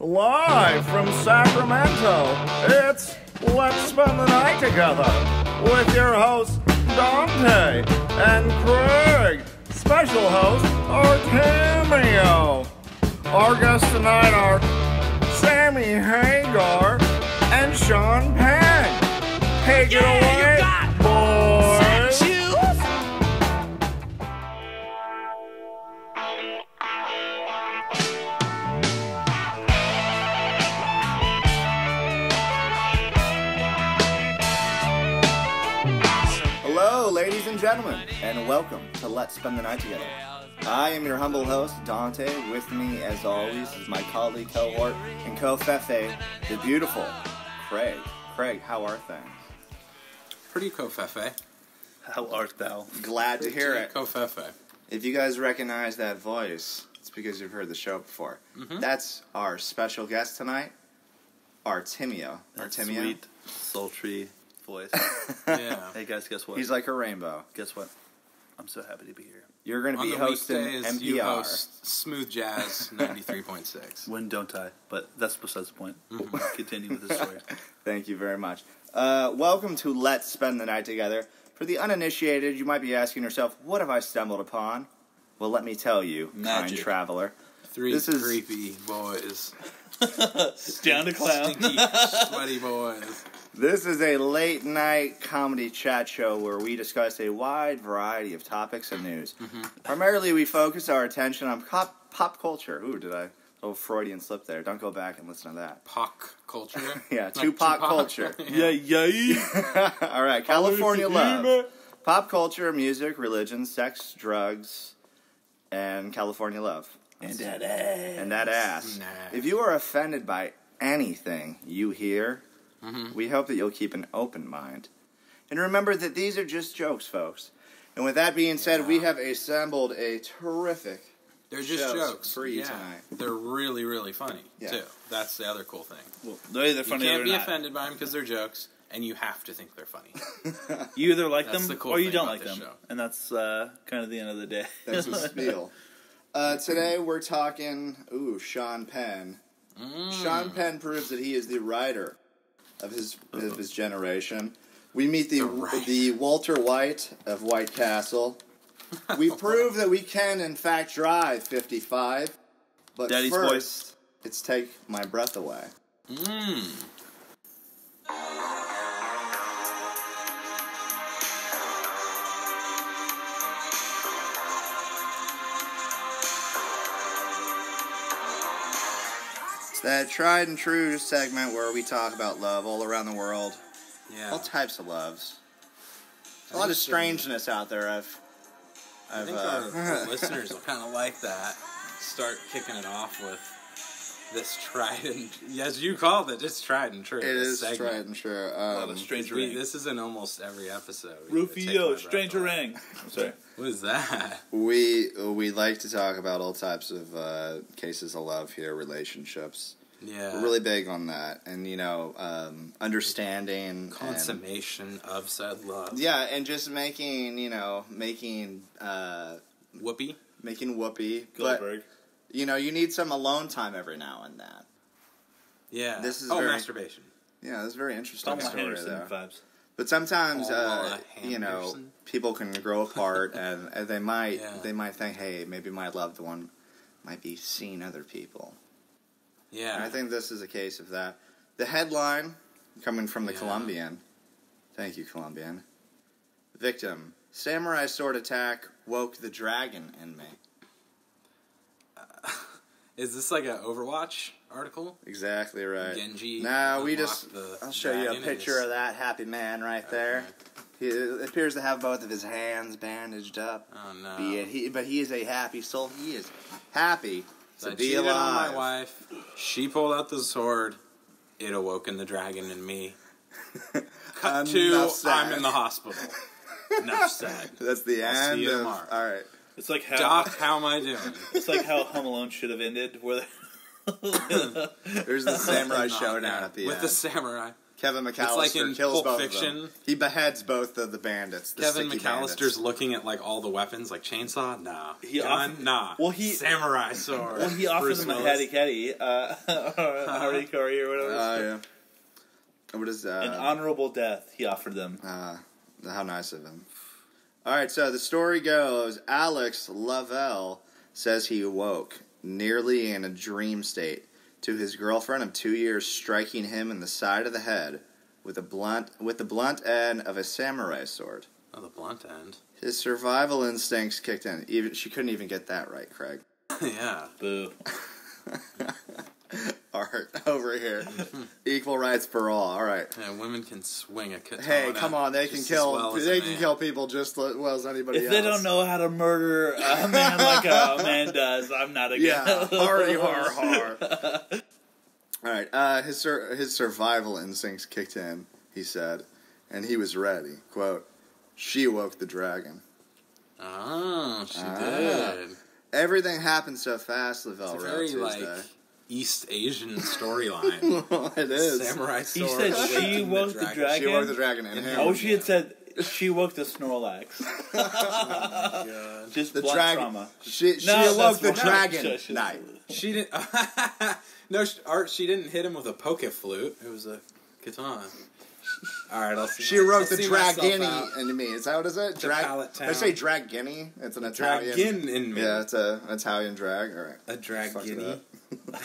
Live from Sacramento, it's Let's Spend the Night Together with your hosts Dante and Craig, special host ARTEMIO. Our guests tonight are SAMMY HAGAR and Sean Penn. Take it away, boys. Hello, ladies and gentlemen, and welcome to Let's Spend the Night Together. I am your humble host, Dante. With me, as always, is my colleague, cohort, and co-fefe, the beautiful Craig. Craig, how are things? Pretty co-fefe. How art thou? Glad to hear it. Co-fefe. If you guys recognize that voice, it's because you've heard the show before. Mm-hmm. That's our special guest tonight, ARTEMIO. That ARTEMIO? sweet, sultry voice. Yeah. Hey guys, guess what? He's like a rainbow. Guess what? I'm so happy to be here. You're going to On be the hosting weekdays, you NPR. host Smooth Jazz 93.6. When don't I? But that's besides the point. We'll continue with the story. Thank you very much. Welcome to Let's Spend the Night Together. For the uninitiated, you might be asking yourself, what have I stumbled upon? Well, let me tell you, Magic. kind traveler. Three This is- creepy boys. Down to clown. Stinky, sweaty boys. This is a late-night comedy chat show where we discuss a wide variety of topics and news. Primarily, we focus our attention on pop culture. Ooh, did I... Oh, Freudian slip there. Don't go back and listen to that. Pock culture. Yeah, Like Tupac culture. Yeah. All right, California love. Pop culture, music, religion, sex, drugs, and California love. And that ass. And that ass. Nah. If you are offended by anything you hear, we hope that you'll keep an open mind. And remember that these are just jokes, folks. And with that being said, we have assembled a terrific They're just shows jokes. for you yeah. tonight. They're really, really funny, Yeah. too. That's the other cool thing. Well, they're either You funny can't or be not. offended by them because they're jokes, and you have to think they're funny. You either like That's them the cool or you thing don't about like this them. show. And that's kind of the end of the day. That's the spiel. Today we're talking, Sean Penn. Sean Penn proves that he is the writer of his generation. We meet the Walter White of White Castle. We prove that we can, in fact, drive 55. But Daddy's first, voice. it's Take My Breath Away. It's that tried and true segment where we talk about love all around the world. Yeah. All types of loves. A I lot think of strangeness out there. I think our listeners will kind of like that. Start kicking it off with this tried and, as you called it, just tried and true. It this is segment. tried and true. A lot of stranger ring. This is in almost every episode. Rufio, stranger ring. I'm sorry. What is that? We like to talk about all types of cases of love here, relationships. Yeah. We're really big on that, and understanding, Consummation of said love. and, yeah, and just making Whoopee. whoopee. Goldberg. But you need some alone time every now and then. Yeah. This is very... very- masturbation. Yeah, that's a very interesting Thomas story Henderson there. vibes. But sometimes, Paula Henderson. people can grow apart, and they might Yeah. think, hey, maybe my loved one might be seeing other people. Yeah. And I think this is a case of that. The headline, coming from the Yeah. Colombian, thank you, Colombian. Victim, samurai sword attack woke the dragon in me. Is this like an Overwatch article? Exactly right. Genji. Now unlocked the I'll show you a dragon picture and of that happy man right there. He appears to have both of his hands bandaged up. Oh no. But he is a happy soul. He is happy So to I be cheated alive. on my wife. She pulled out the sword. It awoken the dragon in me. Cut to, Enough said. I'm in the hospital. Enough said. That's the I'll end see you of. tomorrow. All right. It's like how Doc, how am I doing? it's like how Home Alone should have ended, where There's the samurai Not showdown that. at the With end. the samurai. Kevin It's McAllister like in kills Pulp both Fiction. of them. He beheads both of the bandits. The Kevin sticky McAllister's bandits. looking at like all the weapons, like chainsaw, nah. He Gun, offered- nah. well, he- Samurai sword. Well, he offered Bruce them a Willis. hattie catty, harikari or whatever. Yeah. What is An honorable death. He offered them. how nice of him. All right, so the story goes, Alex Lavelle says he awoke, nearly in a dream state, to his girlfriend of 2 years striking him in the side of the head with the blunt end of a samurai sword. Oh, the blunt end. His survival instincts kicked in. She couldn't even get that right, Craig. Yeah. Boo. Art over here. Equal rights for all. All right. Yeah, women can swing a katana. Hey, come on! They can just kill. as well as They a can man. kill people just as well as anybody If else. they don't know how to murder a man like a man does, I'm not against Yeah, it. hardy har har. All right, his survival instincts kicked in, he said, and he was ready. Quote, she awoke the dragon. Oh, she did. Everything happened so fast, Lavelle It's a wrote very, Tuesday. like, East Asian storyline. It is. Samurai He sword. said she awakened woke the dragon. She awoke the dragon in him. Oh, she had said she woke the Snorlax. God. Just The blunt dragon. trauma. She No, awoke that's the wrong. dragon Shush. night. She didn't. No, Art. She didn't hit him with a poke flute. It was a katana. All right, I'll see. She awoke the I'll see myself dragini out. in me. Is that what is it? The pallet They town. say dragini. It's an Italian. Dragon in me. Yeah, it's an Italian drag. All right. A dragini.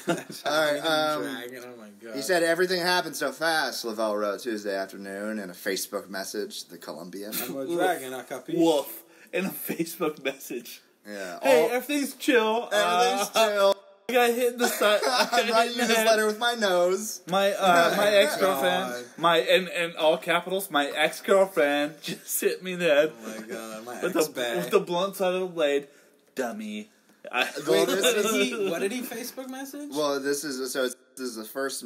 All right, Dragon. Oh my god. He said everything happened so fast, Lavelle wrote Tuesday afternoon in a Facebook message, the Colombian. I'm a dragon. I capiche. Wolf in a Facebook message. Yeah. Hey, everything's chill. everything's chill. I got hit in the side. I'm writing you this letter with my nose. My ex girlfriend, God. my in all capitals, my ex girlfriend just hit me in the head Oh my god. My with ex-bae. the blunt side of the blade. Dummy. Well, Wait, what did he Facebook message? Well, this is the first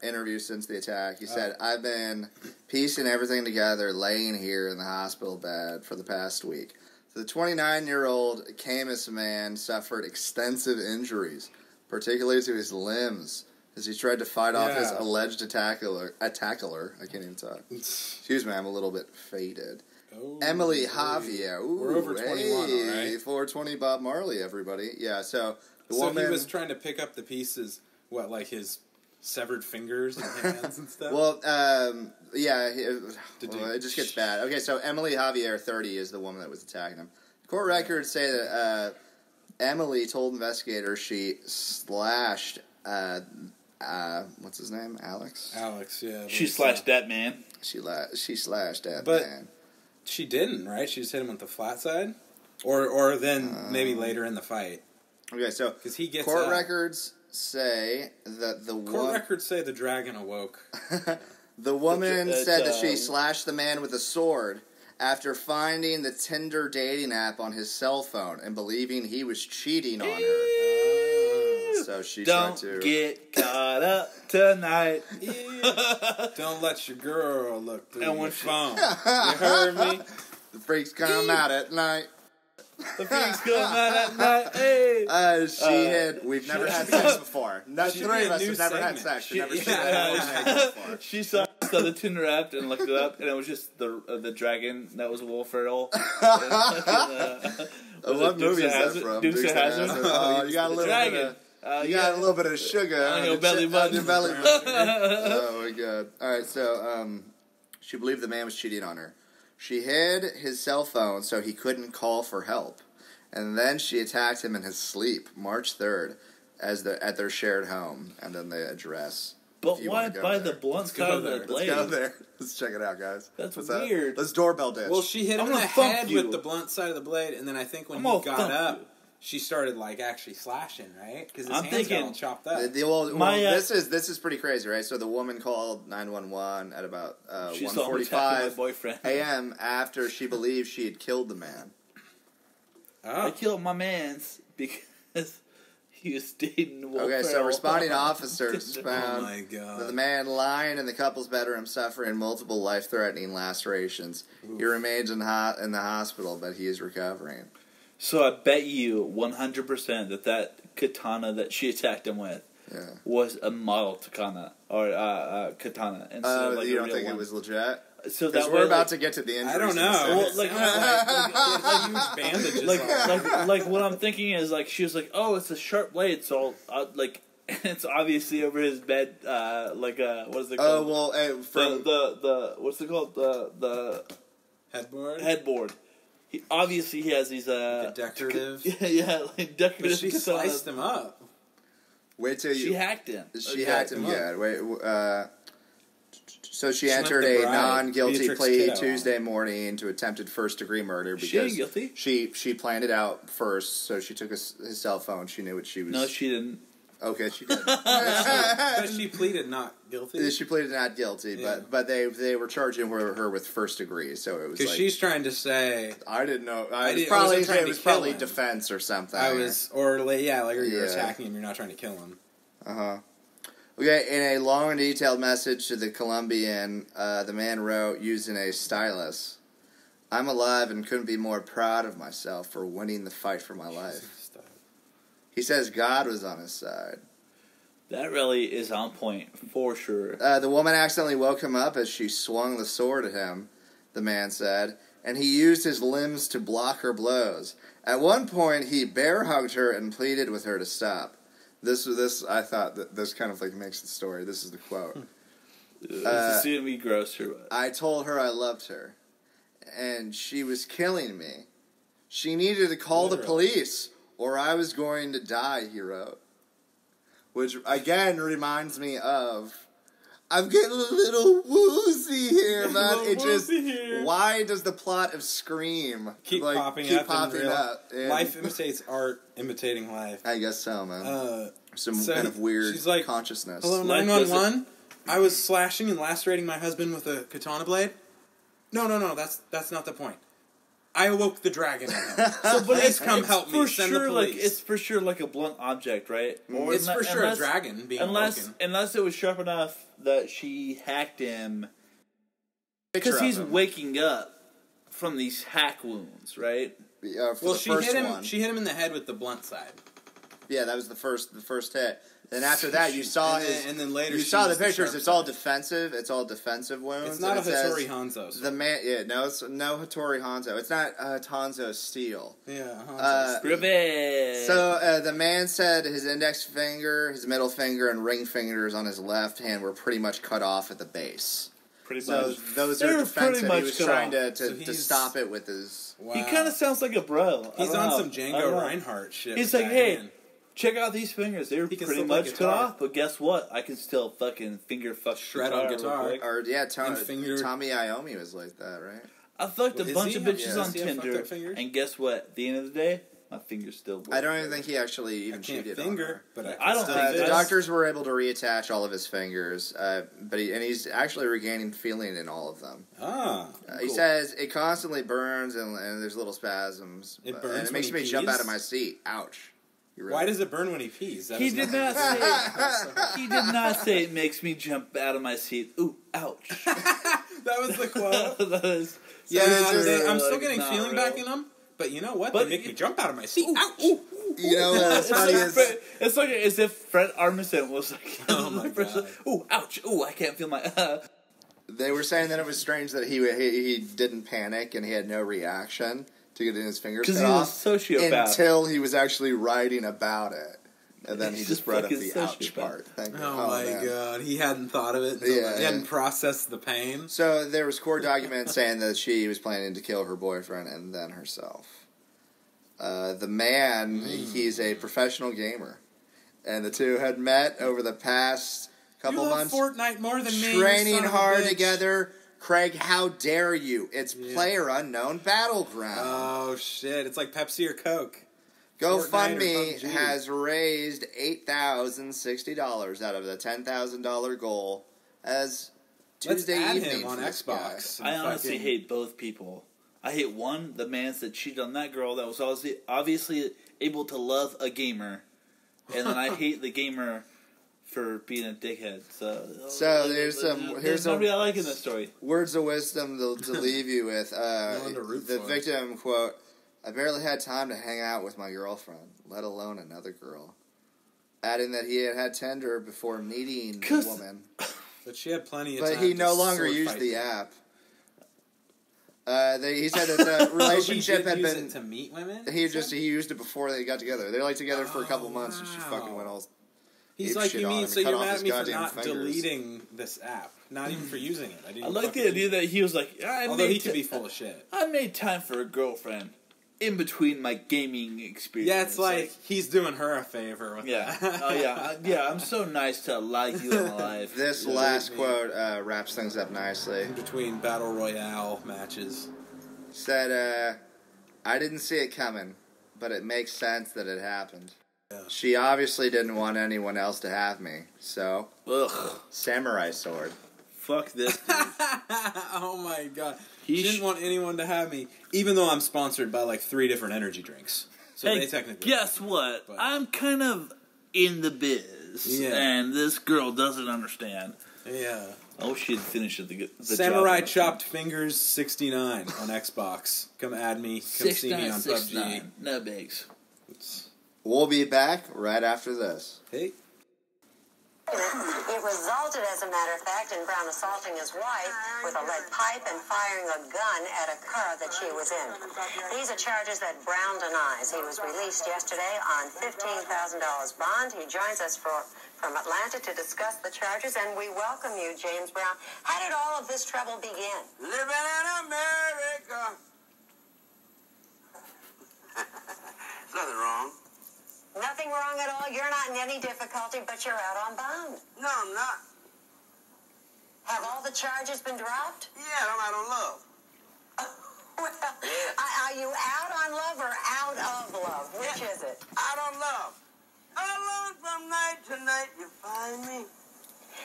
interview since the attack. He said, "I've been piecing everything together, laying here in the hospital bed for the past week. The 29-year-old Camus man suffered extensive injuries, particularly to his limbs, as he tried to fight off his alleged attacker. I can't even talk. Excuse me, I'm a little bit faded." Oh, Emily Javier. Ooh, We're over 21, all right? 420 Bob Marley, everybody. Yeah, so the So woman... he was trying to pick up the pieces, like his severed fingers and hands and stuff? Well, yeah, it just gets bad. Okay, so Emily Javier, 30, is the woman that was attacking him. Court records say that Emily told investigators she slashed, what's his name? Alex? Alex, yeah. She slashed that man. She slashed that But- man. She didn't, right? She just hit him with the flat side? Or then maybe later in the fight. Okay, so 'Cause he gets court out. records say that Court records say the dragon awoke. the woman It's, said that she slashed the man with a sword after finding the Tinder dating app on his cell phone and believing he was cheating on her. So she tried Don't to... get caught up tonight. Don't let your girl look through And your when she- phone. You heard me? The freaks come out at night. The freaks come out at night. Hey. She had... We've never had sex before. No, should three be of a us new have never had segment. sex. We've never Yeah. seen that before. She saw the Tinder app and looked it up, and it was just the dragon that was Will Ferrell. What movie is that from? Dukes of Hazzard. Oh, you got a The little dragon. bit of... You got a little bit of sugar On your belly on button. your belly button. Oh my god! All right, so she believed the man was cheating on her. She hid his cell phone so he couldn't call for help, and then she attacked him in his sleep, March 3rd, at their shared home, and then the address. But If you why wanna go by there. the blunt Let's go side of there. the Let's blade? Go there. Let's check it out, guys. That's What's weird. That? Let's doorbell ditch. Well, she hit him I'm in the gonna thump head you. with the blunt side of the blade, and then I think when I'm he gonna got thump up, you. she started actually slashing, right? Because his I'm hands thinking- got all chopped up. This is pretty crazy, right? So the woman called 911 at about She saw me attacking my 1:45 boyfriend. a.m. after she believed she had killed the man. I Oh, killed my man's because he was dating Will Okay, so Ferrell. responding officers oh found my that god! the man lying in the couple's bedroom suffering multiple life-threatening lacerations. He remains in the hospital, but he is recovering. So I bet you 100% that katana that she attacked him with was a model katana or katana. Instead of, like, you a don't real think one. it was legit? So Because that we're way, about like, to get to the injuries. I don't know. Well, like, huge bandages. like what I'm thinking is, like, she was like, "Oh, it's a sharp blade," so like, it's obviously over his bed. What is it called? Oh well, from the what's it called? The headboard. He has these decorative. yeah, like decorative. But she katanas. sliced him up. wait till She you. hacked him. She hacked him. Yeah. Wait. So she She entered went a the bride, non-guilty Beatrix plea Kiddo. Tuesday morning to attempted first-degree murder She ain't because guilty. she planned it out first. So she took his cell phone. She knew what she was. No, she didn't. Okay, she did. But she pleaded not guilty. She pleaded not guilty, Yeah. but they were charging her with first degree. So it was Because like she's trying to say I didn't know. I It was wasn't trying to kill probably him. defense or something. or you're Yeah. attacking him. You're not trying to kill him. Okay, in a long and detailed message to the Colombian, the man wrote using a stylus, "I'm alive and couldn't be more proud of myself for winning the fight for my life." He says God was on his side. That really is on point for sure. The woman accidentally woke him up as she swung the sword at him, the man said, and he used his limbs to block her blows. At one point, he bear hugged her and pleaded with her to stop. This I thought that this kind of like makes the story. This is the quote. This is going to be gross or what? I told her I loved her, and she was killing me. She needed to call the police, or I was going to die, he wrote. Which, again, reminds me of... I'm getting a little woozy here, man. It just... Why does the plot of Scream Keep popping up. And Life imitates art, imitating life. I guess so, man. Some so kind of weird she's like, consciousness. Hello, 911. I was slashing and lacerating my husband with a katana blade. No, that's not the point. I awoke the dragon in him. So please come help me. Send the police. It's for sure like a blunt object, right? Or It's for sure a dragon being awoken. Unless it was sharp enough that she hacked him. Because he's waking up from these hack wounds, right? Well, she hit him. One. She hit him in the head with the blunt side. Yeah, that was the first hit. Then after that, you saw and then later you she saw the used the pictures. sharp It's all side. defensive. It's all defensive wounds. It's not a and it says Hattori Hanzo. So. The man, yeah, no, it's no Hattori Hanzo. It's not Hanzo steel. Yeah, Hanzo. So the man said his index finger, his middle finger, and ring fingers on his left hand were pretty much cut off at the base. Pretty so much. those They are were defensive. pretty much He was cut trying off. to stop it with his. Wow. He kind of sounds like a bro. He's on some Django Reinhardt shit. He's like, hey, check out these fingers. They were He can pretty still play much cut guitar. off, but guess what? I can still fucking Shred on guitar. real quick. Or yeah, And finger- Tommy Iommi was like that, right? I fucked a Is bunch he? of bitches Yeah. on Does he have fucked Tinder, up fingers? and guess what? At the end of the day, my fingers still work. I don't even think he actually even I can't cheated on finger, her. but I, can I don't still think The fist. doctors were able to reattach all of his fingers, but he's actually regaining feeling in all of them. Ah, He says it constantly burns and there's little spasms. It and burns it makes when me he jump pees? out of my seat. Ouch. You're why right. does it burn when he pees? That He is did not- not say. He did not say it makes me jump out of my seat. Ooh, ouch. That was the quote. That is. Yeah, I'm still like, getting not feeling real. back in them. But you know what? But they make me jump out of my seat. Ouch! You know what's funny is It's like as if Fred Armisen was like, Oh my God. Ooh, ouch! Ooh, I can't feel my. they were saying that it was strange that he didn't panic and he had no reaction to getting his fingers Because cut he off was a sociopath. until he was actually writing about it. And then he He's just a brought up fucking the ouch sociopath. part. Thank you. Oh my man. God, he hadn't thought of it. Until Yeah, he hadn't processed the pain. So there was court documents saying that she was planning to kill her boyfriend and then herself. The man, he's a professional gamer, and the two had met over the past couple you love months, Fortnite more than me. training son of a hard bitch. together. Craig, how dare you? It's Player Unknown Battleground. Oh shit! It's like Pepsi or Coke. GoFundMe Fortnite or PUBG. has raised $8,060 out of the $10,000 goal as Let's Tuesday add evening him on for this Xbox. I honestly Fucking- hate both people. I hate one, the man that cheated on that girl that was obviously able to love a gamer, and then I hate the gamer for being a dickhead. So here's nobody I like in this story. words of wisdom to leave you with. one to root The for. victim, quote, "I barely had time to hang out with my girlfriend, let alone another girl." adding that he had Tinder before meeting the woman. But she had plenty of but time. But he to no longer used the app. He said that the relationship had been it to meet women. He used it before they got together. They were together for a couple months, and she fucking went all. He's like, you mean so you're mad at me for not deleting this app, not even for using it? I like the idea that he was like, although he could be full of shit. I made time for a girlfriend in between my gaming experience. Yeah, it's like he's doing her a favor with that. Oh yeah, I'm so nice to like you in my life. This last quote wraps things up nicely. In between battle royale matches, said, "I didn't see it coming, but it makes sense that it happened. Yeah. She obviously didn't want anyone else to have me, so samurai sword." Fuck this dude. Oh my god. She didn't want anyone to have me, even though I'm sponsored by 3 different energy drinks. So hey, they technically. Guess what? But I'm kind of in the biz, and this girl doesn't understand. Yeah. Oh, she'd finish the Samurai job. Chopped Fingers 69 on Xbox. Come add me. Come see me on PUBG. No bigs. We'll be back right after this. Hey. It resulted, as a matter of fact, in Brown assaulting his wife with a lead pipe and firing a gun at a car that she was in. These are charges that Brown denies. He was released yesterday on $15,000 bond. He joins us from Atlanta to discuss the charges, and we welcome you, James Brown. How did all of this trouble begin? Living in America. There's nothing wrong. Nothing wrong at all. You're not in any difficulty, but you're out on bond. No, I'm not. Have all the charges been dropped? Yeah, I'm out on love. Well, are you out on love or out of love? Which is it? Out on love. Alone from night to night, you find me.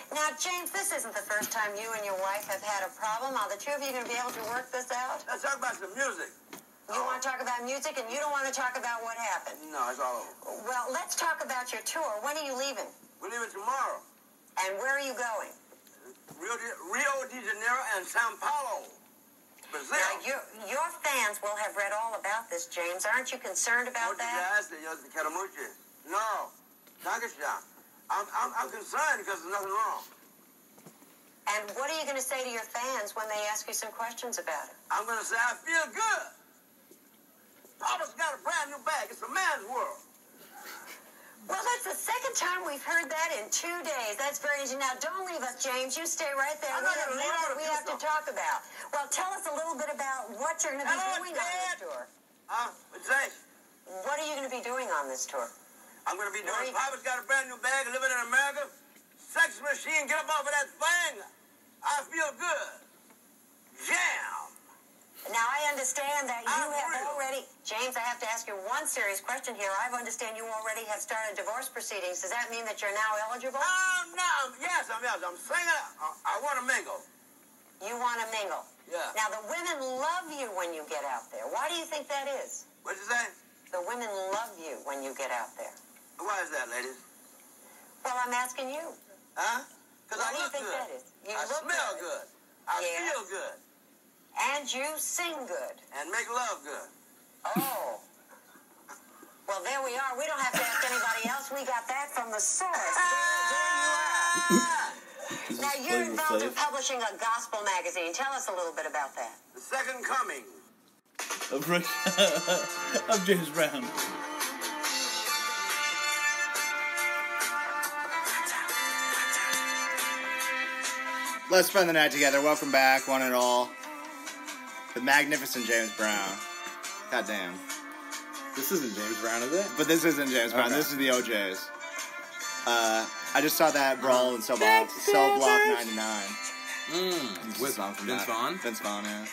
Now, James, this isn't the first time you and your wife have had a problem. Are the two of you going to be able to work this out? Let's talk about some music. You want to talk about music, and you don't want to talk about what happened? No, it's all over. Well, let's talk about your tour. When are you leaving? We're leaving tomorrow. And where are you going? Rio de Janeiro and Sao Paulo, Brazil. Now, your fans will have read all about this, James. Aren't you concerned about that? No, I'm concerned because there's nothing wrong. And what are you going to say to your fans when they ask you some questions about it? I'm going to say, I feel good. Papa's got a brand new bag. It's a man's world. Well, that's the second time we've heard that in 2 days. That's very interesting. Now, don't leave us, James. You stay right there. I'm not going to leave. We have to talk about. Well, tell us a little bit about what you're going to be doing on this tour. What's that? What are you going to be doing on this tour? I'm going to be doing Papa's got a brand new bag, living in America. Sex machine, get up off of that thing. I feel good. Jam. Now, I understand that you have already... James, I have to ask you one serious question here. I understand you already have started divorce proceedings. Does that mean that you're now eligible? No. Yes, I'm eligible. I'm single. I want to mingle. You want to mingle? Yeah. Now, the women love you when you get out there. Why do you think that is? What'd you say? The women love you when you get out there. Why is that, ladies? Well, I'm asking you. Huh? Because I look good. That is? I smell good. I feel good. And you sing good. And make love good. Oh. Well, there we are. We don't have to ask anybody else. We got that from the source. There you are. Now, you're involved in publishing a gospel magazine. Tell us a little bit about that. The Second Coming. Of James Brown. Let's spend the night together. Welcome back, one and all. The magnificent James Brown. God damn. This isn't James Brown, is it? But this isn't James Brown. Okay. This is the OJs. I just saw that brawl in Cell Block 99. With Vince Vaughn? Vince Vaughn, yeah.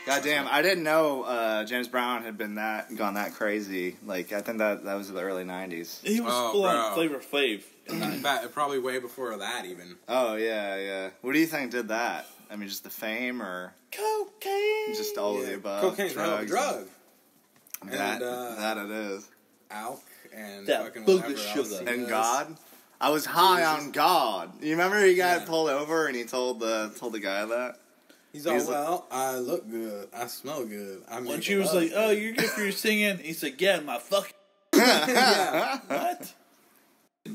God damn, I didn't know James Brown had been gone that crazy. I think that was in the early 90s. He was full on Flavor Flav. Probably way before that, even. Oh, yeah. What do you think did that? I mean, just the fame, or... Cocaine! Just all of the above. Cocaine's a drug. That it is. Alk and that fucking whatever sugar. else. And God. I was high on God. You remember he got pulled over and he told the guy that? He's all, well, I look good. I smell good. When she was like, oh, you're good for your singing. He's like, yeah, my fuck. Yeah. What?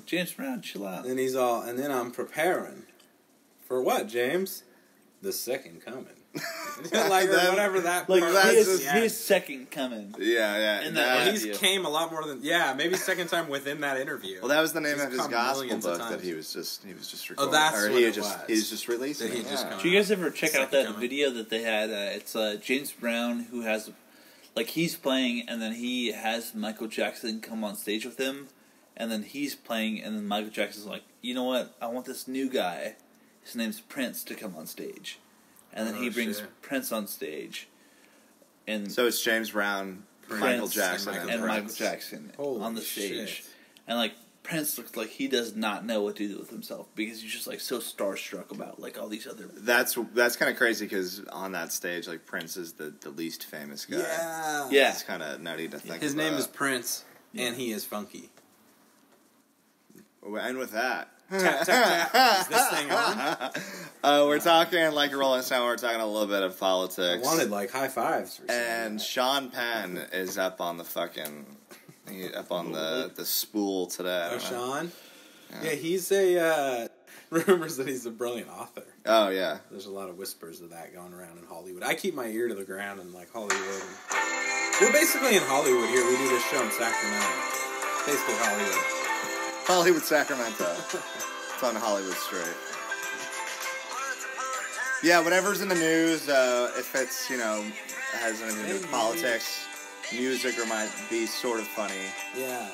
James Brown, chill out. And he's all, and then I'm preparing. For what, James? The second coming. Like, or whatever that Like, part his was. second coming. Yeah. In that- that He's came a lot more than maybe second time within that interview. well, that was the name He's of his come gospel millions of book that times. he was just recording. that's or what it was. He's just releasing. That he it, just yeah. come Did you guys ever check out Second that coming. video that they had? It's James Brown who has, like, he's playing, and then he has Michael Jackson come on stage with him, and then he's playing, and then Michael Jackson's like, you know what? I want this new guy. His name's Prince to come on stage, and then he brings Prince on stage, and So it's James Brown, Michael Jackson, and Michael Jackson Holy on the stage, shit. and like Prince looks like he does not know what to do with himself because he's just like so starstruck about like all these other. That's kind of crazy because on that stage, like Prince is the least famous guy. Yeah. It's kind of nutty to think. His about. name is Prince, and he is funky. And with that, Tap, tap, tap. Is this thing on? we're talking like a Rolling Stone. We're talking a little bit of I politics. wanted like high fives. For And saying Sean Penn is up on the the spool today. I that. don't know. Sean? Yeah, he's a, rumors that he's a brilliant author. Oh yeah. There's a lot of whispers of that going around in Hollywood. I keep my ear to the ground in like Hollywood. We're basically in Hollywood here. We do this show in Sacramento. Basically Hollywood. Hollywood, Sacramento. It's on Hollywood Street. Yeah, whatever's in the news, if it's, has anything to do with politics, music, or might be sort of funny. Yeah.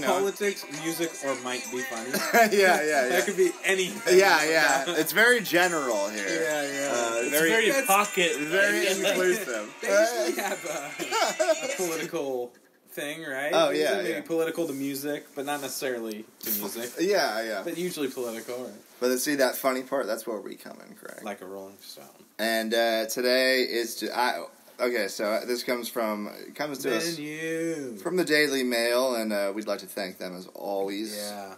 Politics, music, or might be funny. yeah. That could be anything. Yeah. It's very general here. Yeah. It's very pocket, very inclusive. They usually have a political thing, right? Oh, yeah, Maybe yeah. political to music, but not necessarily to music. Yeah. But usually political, right? But see that funny part? That's where we come in, Craig. Like a Rolling Stone. And today is so this comes to us from the Daily Mail, and we'd like to thank them as always. Yeah,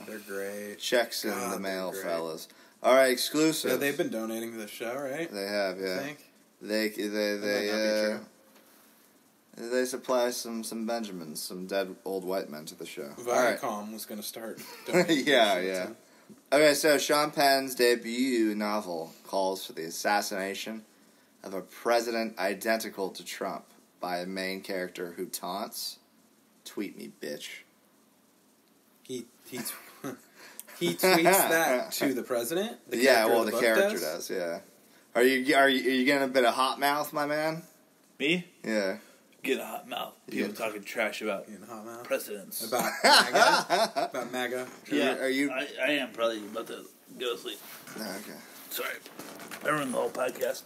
they're great. Checks in God, the mail, they're great. fellas. All right, exclusive. Yeah, they've been donating to the show, right? They have, yeah. I think. They That might not be true. They supply some Benjamins, some dead old white men to the show. Viacom was going to start donating. Yeah. Okay, so Sean Penn's debut novel calls for the assassination of a president identical to Trump by a main character who taunts, "Tweet me, bitch." He tweets that to the president. The character character does. Yeah. Are you getting a bit of hot mouth, my man? Me? Yeah. Get a hot mouth. People talking trash about In hot mouth. presidents. About MAGA. About MAGA. Yeah, Are you? I am probably about to go to sleep. Oh, okay. Sorry. I ruined the whole podcast.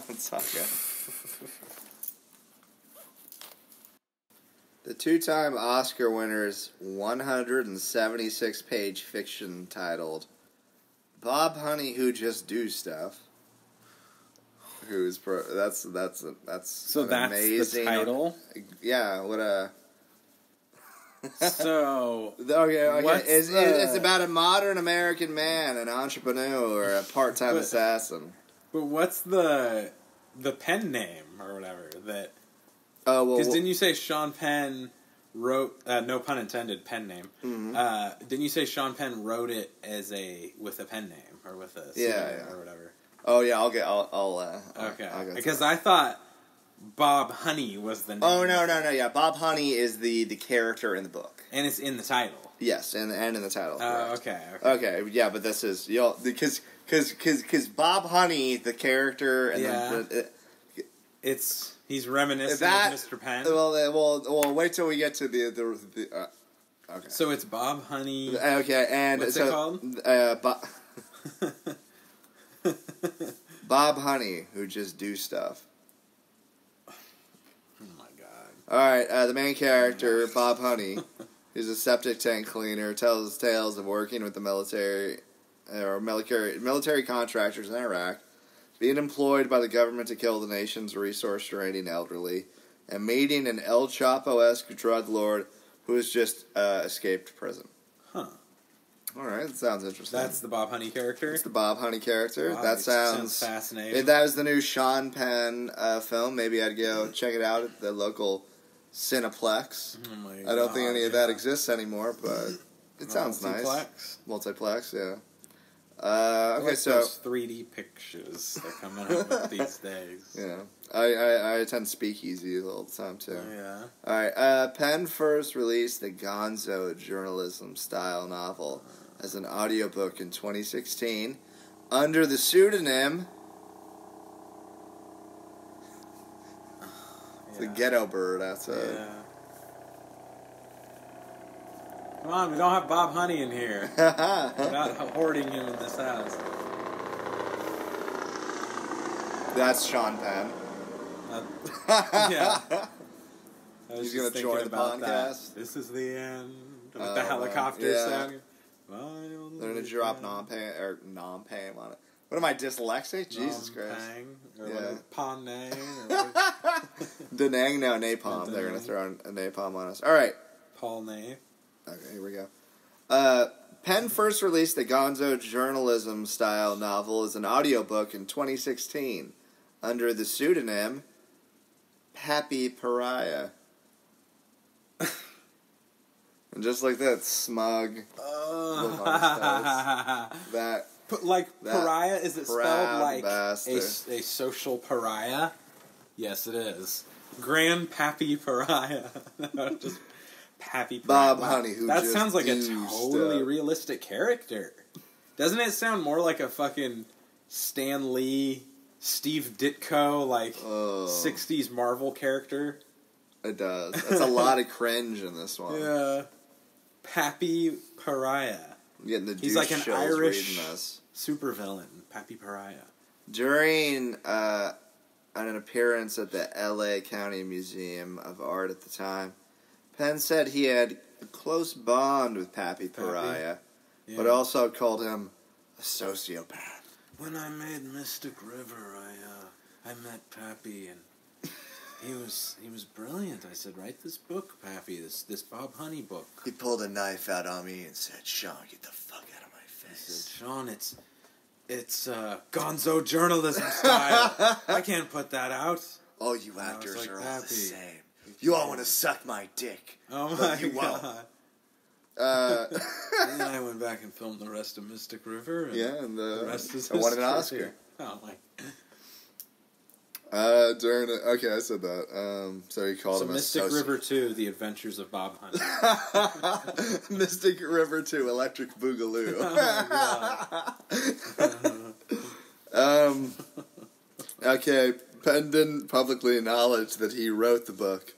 It's okay. The two-time Oscar winner's 176-page fiction titled "Bob Honey Who Just Do Stuff." That's So an that's amazing the title. Yeah, what a. So Okay. what's It's about a modern American man, an entrepreneur, a part-time assassin. But what's the pen name or whatever that? Oh well, Because didn't you say Sean Penn wrote? No pun intended. Pen name. Mm-hmm. Didn't you say Sean Penn wrote it with a pen name or with a pseudonym or whatever? Oh yeah, I'll Okay. I'll get Because to I thought Bob Honey was the name. Oh no! Yeah, Bob Honey is the character in the book. And it's in the title. Yes, and in the title. correct. Okay. Okay, yeah, but this is because Bob Honey, the character, and He's reminiscent that of Mr. Penn. Well, wait till we get to the okay. So it's Bob Honey. Okay, and What's so, it called? Bob Honey, who just do stuff. Oh my god. All right, the main character, Bob Honey, who's a septic tank cleaner, tells tales of working with the military contractors in Iraq, being employed by the government to kill the nation's resource-draining elderly, and meeting an El Chapo-esque drug lord who has just escaped prison. Huh. All right, that sounds interesting. That's the Bob Honey character? It's the Bob Honey character. Wow, that it sounds fascinating. If that was the new Sean Penn film, maybe I'd go check it out at the local Cineplex. Oh my I don't think God, any of that exists anymore, but It sounds Multiplex. nice. Multiplex, yeah. I Okay, like so those 3D pictures they're coming out with these days. yeah, I attend Speakeasy all the time too. Oh, yeah. All right, Penn first released the Gonzo journalism style novel as an audiobook in 2016 under the pseudonym the Ghetto Bird outside. Yeah. Come on, we don't have Bob Honey in here. We're not hoarding him in this house. That's Sean Penn. Yeah. He's going to join the podcast. This is the end. With the helicopter sound. They're going to drop non-pam on it. What am I, dyslexic? Jesus Christ. Or Pong-nang. Denang, no, napalm. They're going to throw a napalm on us. All right. Paul Nave. Okay, here we go. Penn first released the Gonzo journalism-style novel as an audiobook in 2016 under the pseudonym Pappy Pariah. And just like that, smug look on his face. That Pariah, is it spelled like a bastard. social pariah? Yes, it is. Grand Pappy Pariah. Just Pappy Pariah. Bob Honey, who that just sounds like a oozed totally up. realistic character. Doesn't it sound more like a fucking Stan Lee, Steve Ditko, 60s Marvel character? It does. That's a lot of cringe in this one. Yeah. Pappy Pariah. Getting the He's like an shills Irish reading this. supervillain, Pappy Pariah. During an appearance at the L.A. County Museum of Art at the time, Penn said he had a close bond with Pappy Pariah, but also called him a sociopath. When I made Mystic River, I met Pappy, and he was brilliant. I said, "Write this book, Pappy. This Bob Honey book." He pulled a knife out on me and said, "Sean, get the fuck out of my face." I said, "Sean, it's Gonzo journalism style. I can't put that out." All you actors are all Pappy, the same. You all want to suck my dick. Oh my you god. Won't. And then I went back and filmed the rest of Mystic River. And and the rest is I won an history. Oscar. Oh my. Okay, I said that. So he called him a Mystic River 2, The Adventures of Bob Honey. Mystic River 2, Electric Boogaloo. Oh my god. Okay, Penn didn't publicly acknowledge that he wrote the book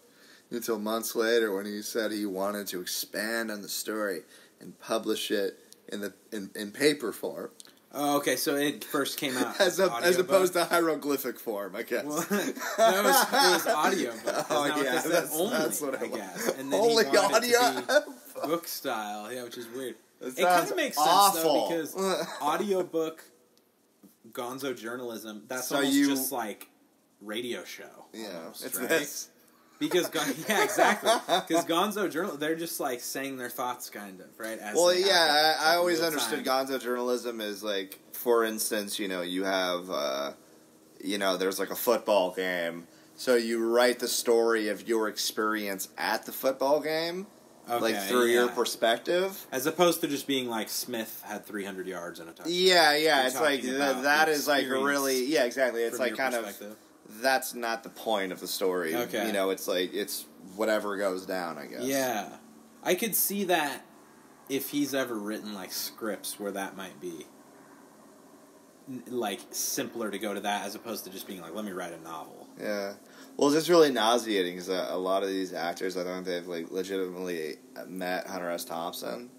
until months later when he said he wanted to expand on the story and publish it in paper form. Oh, okay, so it first came out as opposed to hieroglyphic form, I guess. Well, it was audio book. Oh yeah, that's what I guess. And then only he wanted audio it to be book style, which is weird. It kind of makes awful. sense though because audiobook Gonzo journalism, that's almost just like radio show. Yeah, almost, it's right? this. Because exactly. Because Gonzo journal, they're just like saying their thoughts, kind of, right? I always understood Gonzo journalism is like, for instance, you have, there's like a football game, so you write the story of your experience at the football game, through your perspective, as opposed to just being like Smith had 300 yards and a touchdown. Yeah, it's like that is like really, exactly. It's like kind of. That's not the point of the story. Okay. It's whatever goes down, I guess. Yeah. I could see that if he's ever written, scripts where that might be, simpler to go to that as opposed to just being let me write a novel. Yeah. Well, it's just really nauseating because a lot of these actors, I don't think they've, legitimately met Hunter S. Thompson.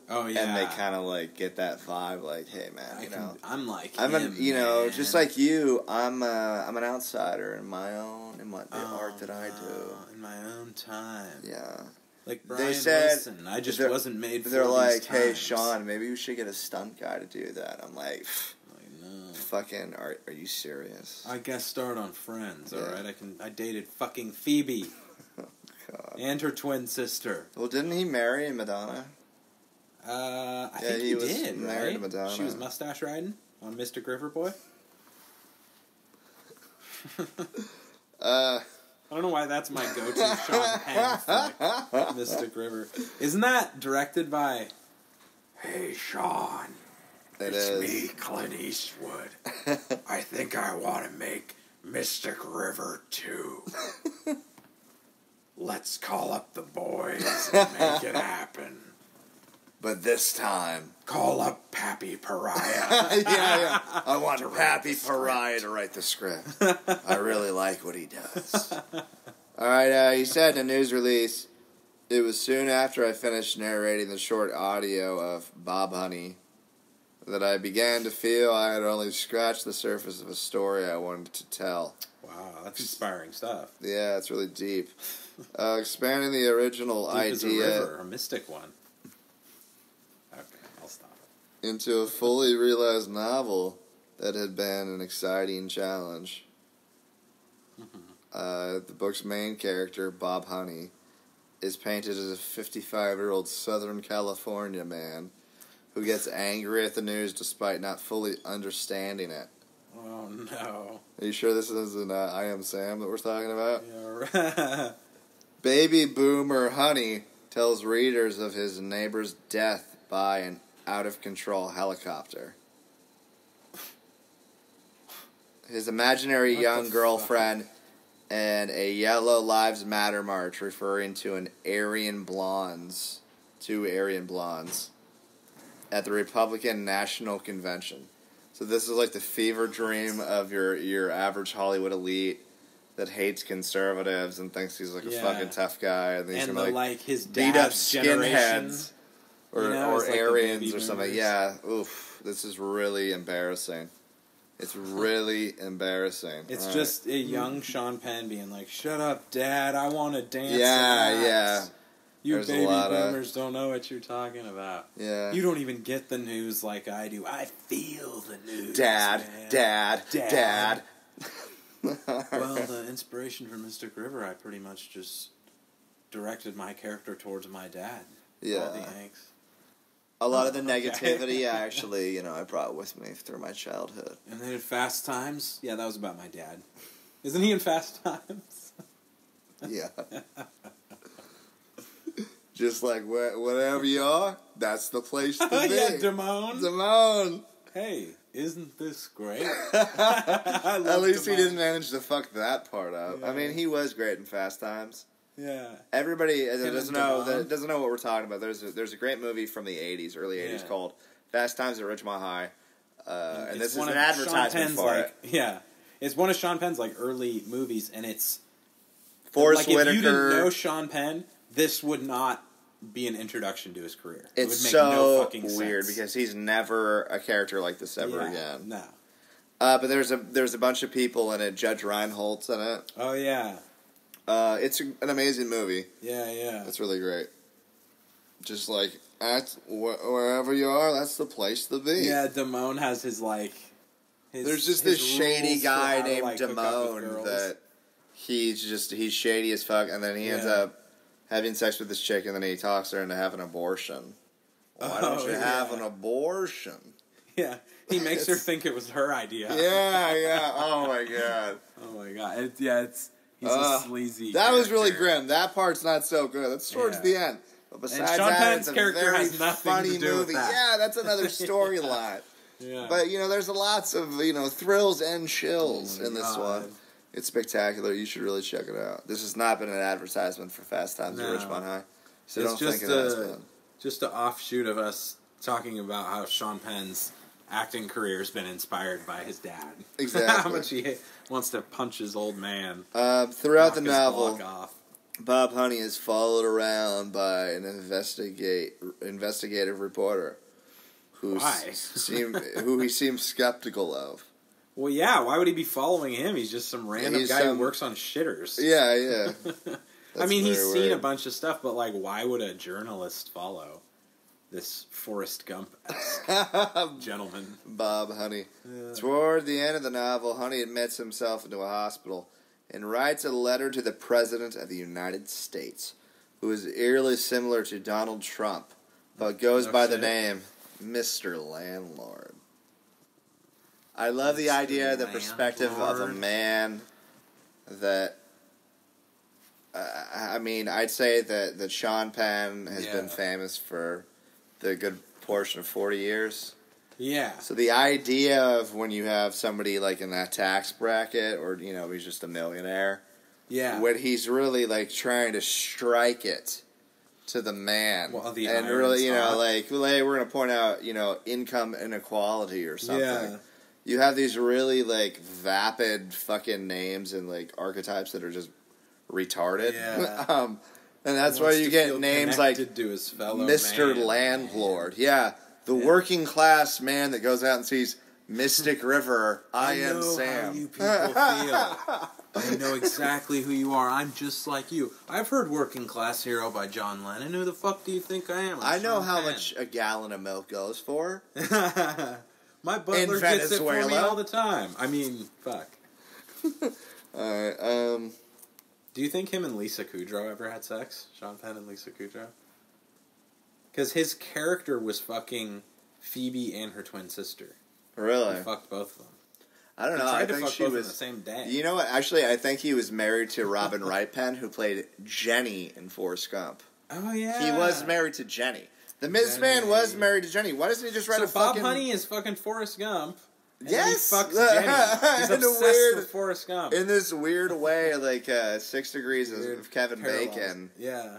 Oh, yeah. And they kind of, get that vibe, hey, man, I'm like I'm him, just like you, I'm an outsider in my own, the art that I do. In my own time. Yeah. Like Brian they said, Wilson, I just wasn't made for they're these like, times. "Hey, Sean, maybe we should get a stunt guy to do that." I'm like, no. Fucking, are you serious? I guest starred on Friends, alright? I dated fucking Phoebe. Oh, God. And her twin sister. Well, didn't he marry Madonna? I think he was did, married right? to Madonna. She was mustache riding on Mystic River Boy. I don't know why that's my go-to Sean Penn flick, Mystic River. Isn't that directed by Hey, Sean. It's me, Clint Eastwood. I think I want to make Mystic River 2. Let's call up the boys and make it happen. But this time... Call up Pappy Pariah. yeah. I want Pappy Pariah to write the script. I really like what he does. Alright, he said in a news release, it was soon after I finished narrating the short audio of Bob Honey that I began to feel I had only scratched the surface of a story I wanted to tell. Wow, that's inspiring stuff. Yeah, it's really deep. Expanding the original deep idea... as a river, a mystic one. Okay, I'll stop. Into a fully realized novel that had been an exciting challenge. The book's main character, Bob Honey, is painted as a 55-year-old Southern California man who gets angry at the news despite not fully understanding it. Oh, no. Are you sure this isn't I Am Sam that we're talking about? Yeah, right. Baby boomer Honey tells readers of his neighbor's death by an out-of-control helicopter. His imaginary young girlfriend and a Yellow Lives Matter march referring to two Aryan blondes at the Republican National Convention. So this is like the fever dream of your average Hollywood elite that hates conservatives and thinks he's like a fucking tough guy, and he's gonna like his beat up dad's generation, skinheads or like Aryans or something. Yeah, oof, this is really embarrassing. It's really embarrassing. It's all just a young Sean Penn being like, "Shut up, Dad! I want to dance." Yeah. You There's baby a lot boomers don't know what you're talking about. Yeah. You don't even get the news like I do. I feel the news. Dad. Well, the inspiration for Mystic River, I pretty much just directed my character towards my dad. Yeah. All the angst. A lot of the negativity, I brought with me through my childhood. And then in Fast Times, yeah, that was about my dad. Isn't he in Fast Times? Yeah. Just like whatever you are, that's the place to be. Yeah, Damone. Hey, isn't this great? At least he didn't manage to fuck that part up. Yeah. I mean, he was great in Fast Times. Yeah. Everybody that doesn't know what we're talking about. There's a great movie from the early 80s called Fast Times at Ridgemont High, and this is an advertisement for it. Yeah, it's one of Sean Penn's early movies, and it's Forrest Whitaker. If you didn't know Sean Penn, this would not be an introduction to his career. It's it would make so no fucking weird sense. because he's never a character like this ever again. No. But there's a bunch of people in it. Judge Reinhold's in it. Oh yeah. It's an amazing movie. Yeah. It's really great. Just like wherever you are, that's the place to be. Yeah, Damone has his There's just this shady guy named Damone that he's shady as fuck, and then he ends up having sex with this chick, and then he talks her into having an abortion. Why don't you have an abortion? Yeah, he makes her think it was her idea. Yeah. Oh my god. He's a sleazy. That character. was really grim. That part's not so good. That's towards the end. But besides Sean that, Penn's it's a character very has nothing funny to do with movie. that. Yeah, that's another storyline. Yeah. But there's lots of thrills and chills in this one. It's spectacular. You should really check it out. This has not been an advertisement for Fast Times at Ridgemont High, so don't think it has been. Just an offshoot of us talking about how Sean Penn's acting career has been inspired by his dad. Exactly. How much he wants to punch his old man. Throughout the novel, off. Bob Honey is followed around by an investigative reporter who he seems skeptical of. Well, yeah. Why would he be following him? He's just some random guy who works on shitters. Yeah. I mean, he's seen weird. a bunch of stuff, but why would a journalist follow this Forrest Gump-esque gentleman? Bob Honey. Yeah. Toward the end of the novel, Honey admits himself into a hospital and writes a letter to the President of the United States, who is eerily similar to Donald Trump, but goes by the name Mr. Landlord. I love the idea, the perspective of a man that... I'd say that Sean Penn has been famous for the good portion of 40 years. Yeah. So the idea of when you have somebody like in that tax bracket, or he's just a millionaire. Yeah. When he's really like trying to strike it to the man, and really, like, we're gonna point out, income inequality or something. Yeah. You have these really like vapid fucking names and like archetypes that are just retarded. Yeah. And that's why you get names like to his fellow Mr. man. Landlord. Yeah, the working class man that goes out and sees Mystic River. I am Sam. How you people feel. I know exactly who you are. I'm just like you. I've heard Working Class Hero by John Lennon. Who the fuck do you think I am? I know how much a gallon of milk goes for. My butler gets it for me all the time. I mean, fuck. Alright, Do you think him and Lisa Kudrow ever had sex? Sean Penn and Lisa Kudrow? Because his character was fucking Phoebe and her twin sister. Really? He fucked both of them. I don't know. I I think think she was on the same day. You know what? Actually, I think he was married to Robin Wright-Penn, who played Jenny in Forrest Gump. Oh yeah, he was married to Jenny. The Miz Man was married to Jenny. Why doesn't he just write a Bob fucking... Honey is fucking Forrest Gump. Yes, he fucks Jenny. He's obsessed with Forrest Gump in this weird way, like 6 Degrees of Kevin Bacon. Yeah.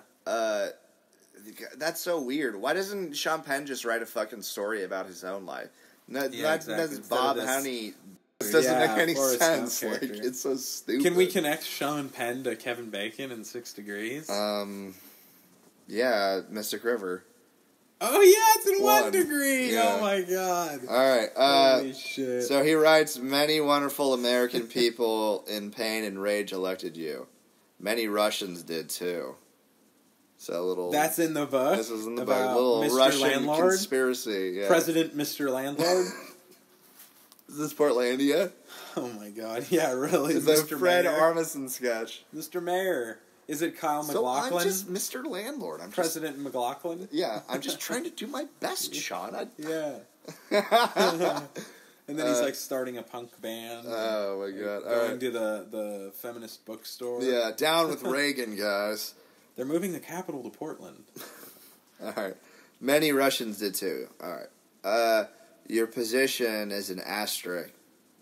That's so weird. Why doesn't Sean Penn just write a fucking story about his own life? That's Bob Honey. This doesn't make any sense. Like, it's so stupid. Can we connect Sean Penn to Kevin Bacon in 6 Degrees? Yeah, Mystic River. Oh yeah, it's in 1 degree. Yeah. Oh my god. All right. Holy shit. So he writes, many wonderful American people in pain and rage elected you. Many Russians did too. So a little... That's in the book? This is in the book. A little Mr. Russian Landlord? Conspiracy. Yeah. President Mr. Landlord? Is this Portlandia? Oh my god, yeah, really. It's a Fred Armisen sketch. Mr. Mayor. Is it Kyle MacLachlan? So I'm just Mr. Landlord. I'm President McLaughlin? Yeah, I'm just trying to do my best, Sean. Yeah. And then he's like starting a punk band. Oh my god. Going to the feminist bookstore. Yeah, down with Reagan, guys. They're moving the capital to Portland. Alright. Many Russians did too. Alright. Your position is an asterisk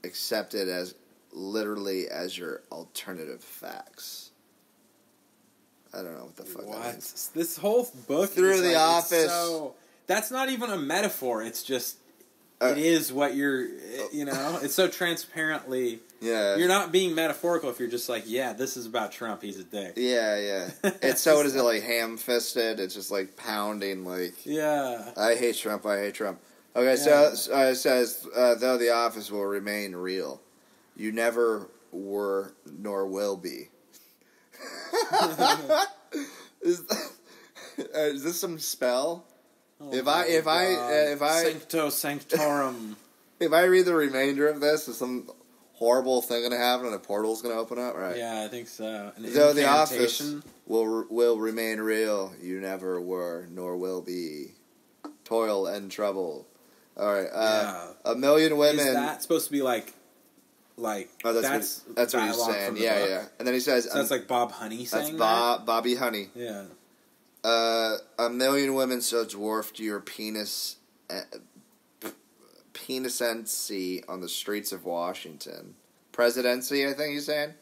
accepted as literally as your alternative facts. I don't know what the fuck that means. This whole book Through is the office. That's not even a metaphor. It's just it is what you're. It's so transparently. Yeah. You're not being metaphorical if you're just like, yeah, this is about Trump. He's a dick. Yeah. It's so. What is it like? Ham-fisted. It's just like pounding. Like. Yeah. I hate Trump. I hate Trump. Okay, so it says, though the office will remain real, you never were nor will be. Is this some spell? Oh if I Sancto Sanctorum. If I read the remainder of this, is some horrible thing going to happen and a portal's going to open up? Right? Yeah, I think so. Though the office will remain real, you never were nor will be. Toil and trouble. All right. A million women. Is that supposed to be like? Oh, that's what he's saying. Yeah. And then he says, so that's like Bob Honey saying that's Bobby Honey. Yeah. A million women so dwarfed your penisency on the streets of Washington. Presidency, I think he's saying.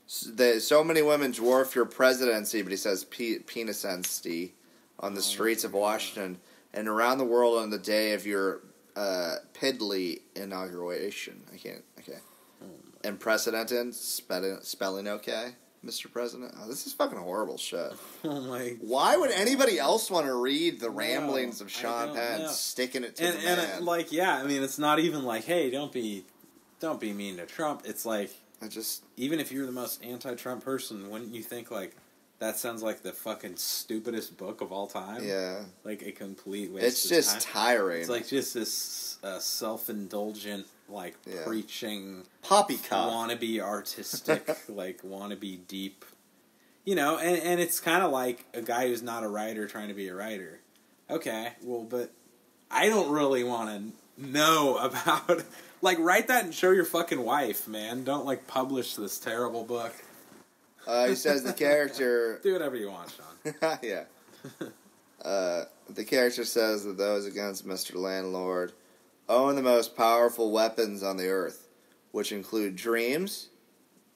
So many women dwarf your presidency, but he says penisency on the streets of Washington and around the world on the day of your piddly inauguration. Okay. And precedented, spelling okay, Mr. President? Oh, this is fucking horrible shit. Oh my... Why would anybody else want to read the ramblings of Sean Penn sticking it to the man? And I mean, it's not even like, hey, don't be mean to Trump. It's like, even if you're the most anti-Trump person, wouldn't you think, like, that sounds like the fucking stupidest book of all time? Yeah. Like a complete waste of time. It's just tiring. It's like just this self-indulgent, like, preaching... Poppycock. Wannabe artistic, like, wannabe deep. And it's kind of like a guy who's not a writer trying to be a writer. Okay, well, but I don't really want to know about... Like, write that and show your fucking wife, man. Don't, like, publish this terrible book. He says the character... Do whatever you want, Sean. Yeah. The character says that those against Mr. Landlord own the most powerful weapons on the earth, which include dreams,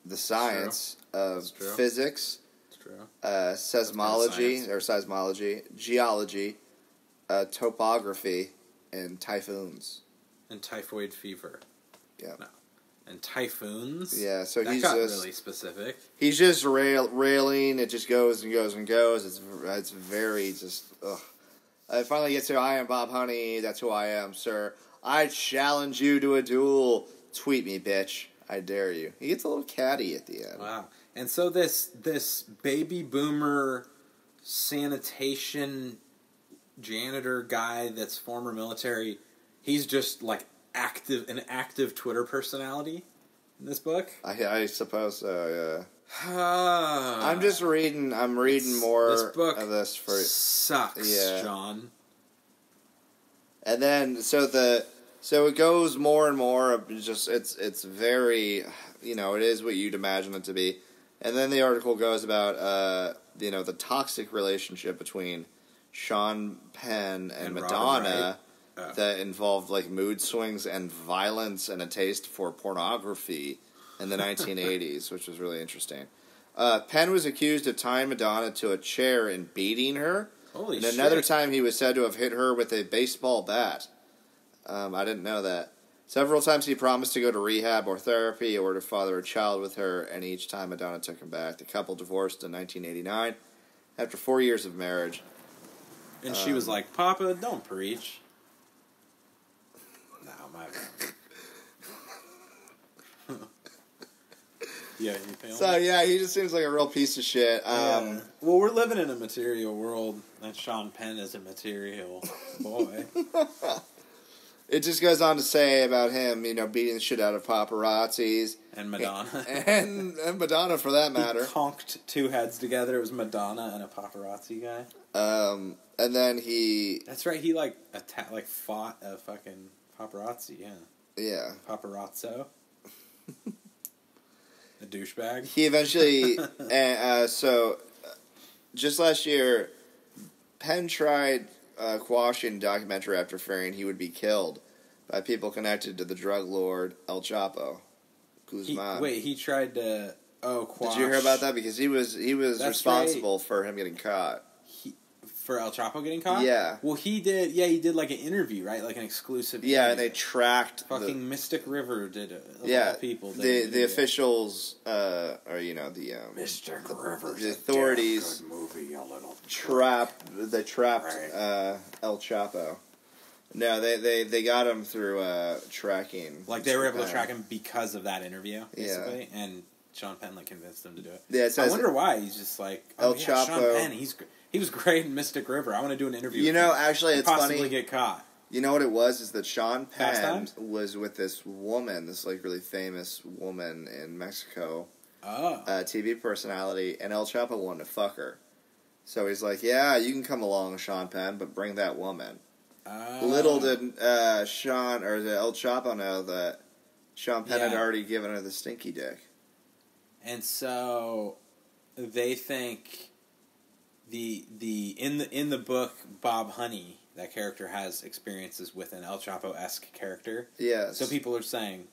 the science of physics, seismology, geology, topography, and typhoons. And typhoid fever. Yeah. No. And typhoons? Yeah, so that he's got just... really specific. He's just railing. It just goes and goes and goes. It's very just... Ugh. It finally gets to, I am Bob Honey. That's who I am, sir. I challenge you to a duel. Tweet me, bitch. I dare you. He gets a little catty at the end. Wow. And so this baby boomer sanitation janitor guy that's former military, he's just like an active Twitter personality in this book? I suppose so, yeah. I'm reading more this book of this for... Sucks, John. And then, so it goes more and more of just, it's very, it is what you'd imagine it to be. And then the article goes about, the toxic relationship between Sean Penn and Madonna that involved, like, mood swings and violence and a taste for pornography in the 1980s, which was really interesting. Penn was accused of tying Madonna to a chair and beating her. Holy and shit. another time he was said to have hit her with a baseball bat. I didn't know that. Several times he promised to go to rehab or therapy or to father a child with her, and each time Madonna took him back. The couple divorced in 1989 after 4 years of marriage. And she was like, Papa, don't preach. No, my bad. Yeah, you feel So, yeah, he just seems like a real piece of shit. Well, we're living in a material world, and Sean Penn is a material boy. It just goes on to say about him, beating the shit out of paparazzis. And Madonna. And Madonna, for that matter. He conked two heads together. It was Madonna and a paparazzi guy. And then he... That's right, he, fought a fucking paparazzi, yeah. Yeah. Paparazzo. A douchebag. He eventually... just last year, Penn tried... quashing documentary after fearing he would be killed by people connected to the drug lord El Chapo Guzman. He tried to quash. Did you hear about that? Because he was That's responsible for him getting caught. For El Chapo getting caught? Yeah. Well, he did like an interview, right? Like an exclusive Yeah, interview. and they tracked fucking Mystic River did it. Yeah, people. The officials, the Mystic River. The authorities good movie, a little trapped right. El Chapo. No, they got him through tracking. Like they were able to track him because of that interview, basically, and Sean Penn convinced him to do it. Yeah, I wonder why he's just like El Chapo. Sean Penn, he was great in Mystic River. I want to do an interview. with him actually, it's possibly funny. Get caught. You know what it was? Is that Sean Penn Pastimes? was with this woman, this really famous woman in Mexico, TV personality, and El Chapo wanted to fuck her. So he's like, "Yeah, you can come along, Sean Penn, but bring that woman." Little did Sean or the El Chapo know that Sean Penn had already given her the stinky dick. And so they think in the book Bob Honey, that character has experiences with an El Chapo-esque character. Yes. So people are saying,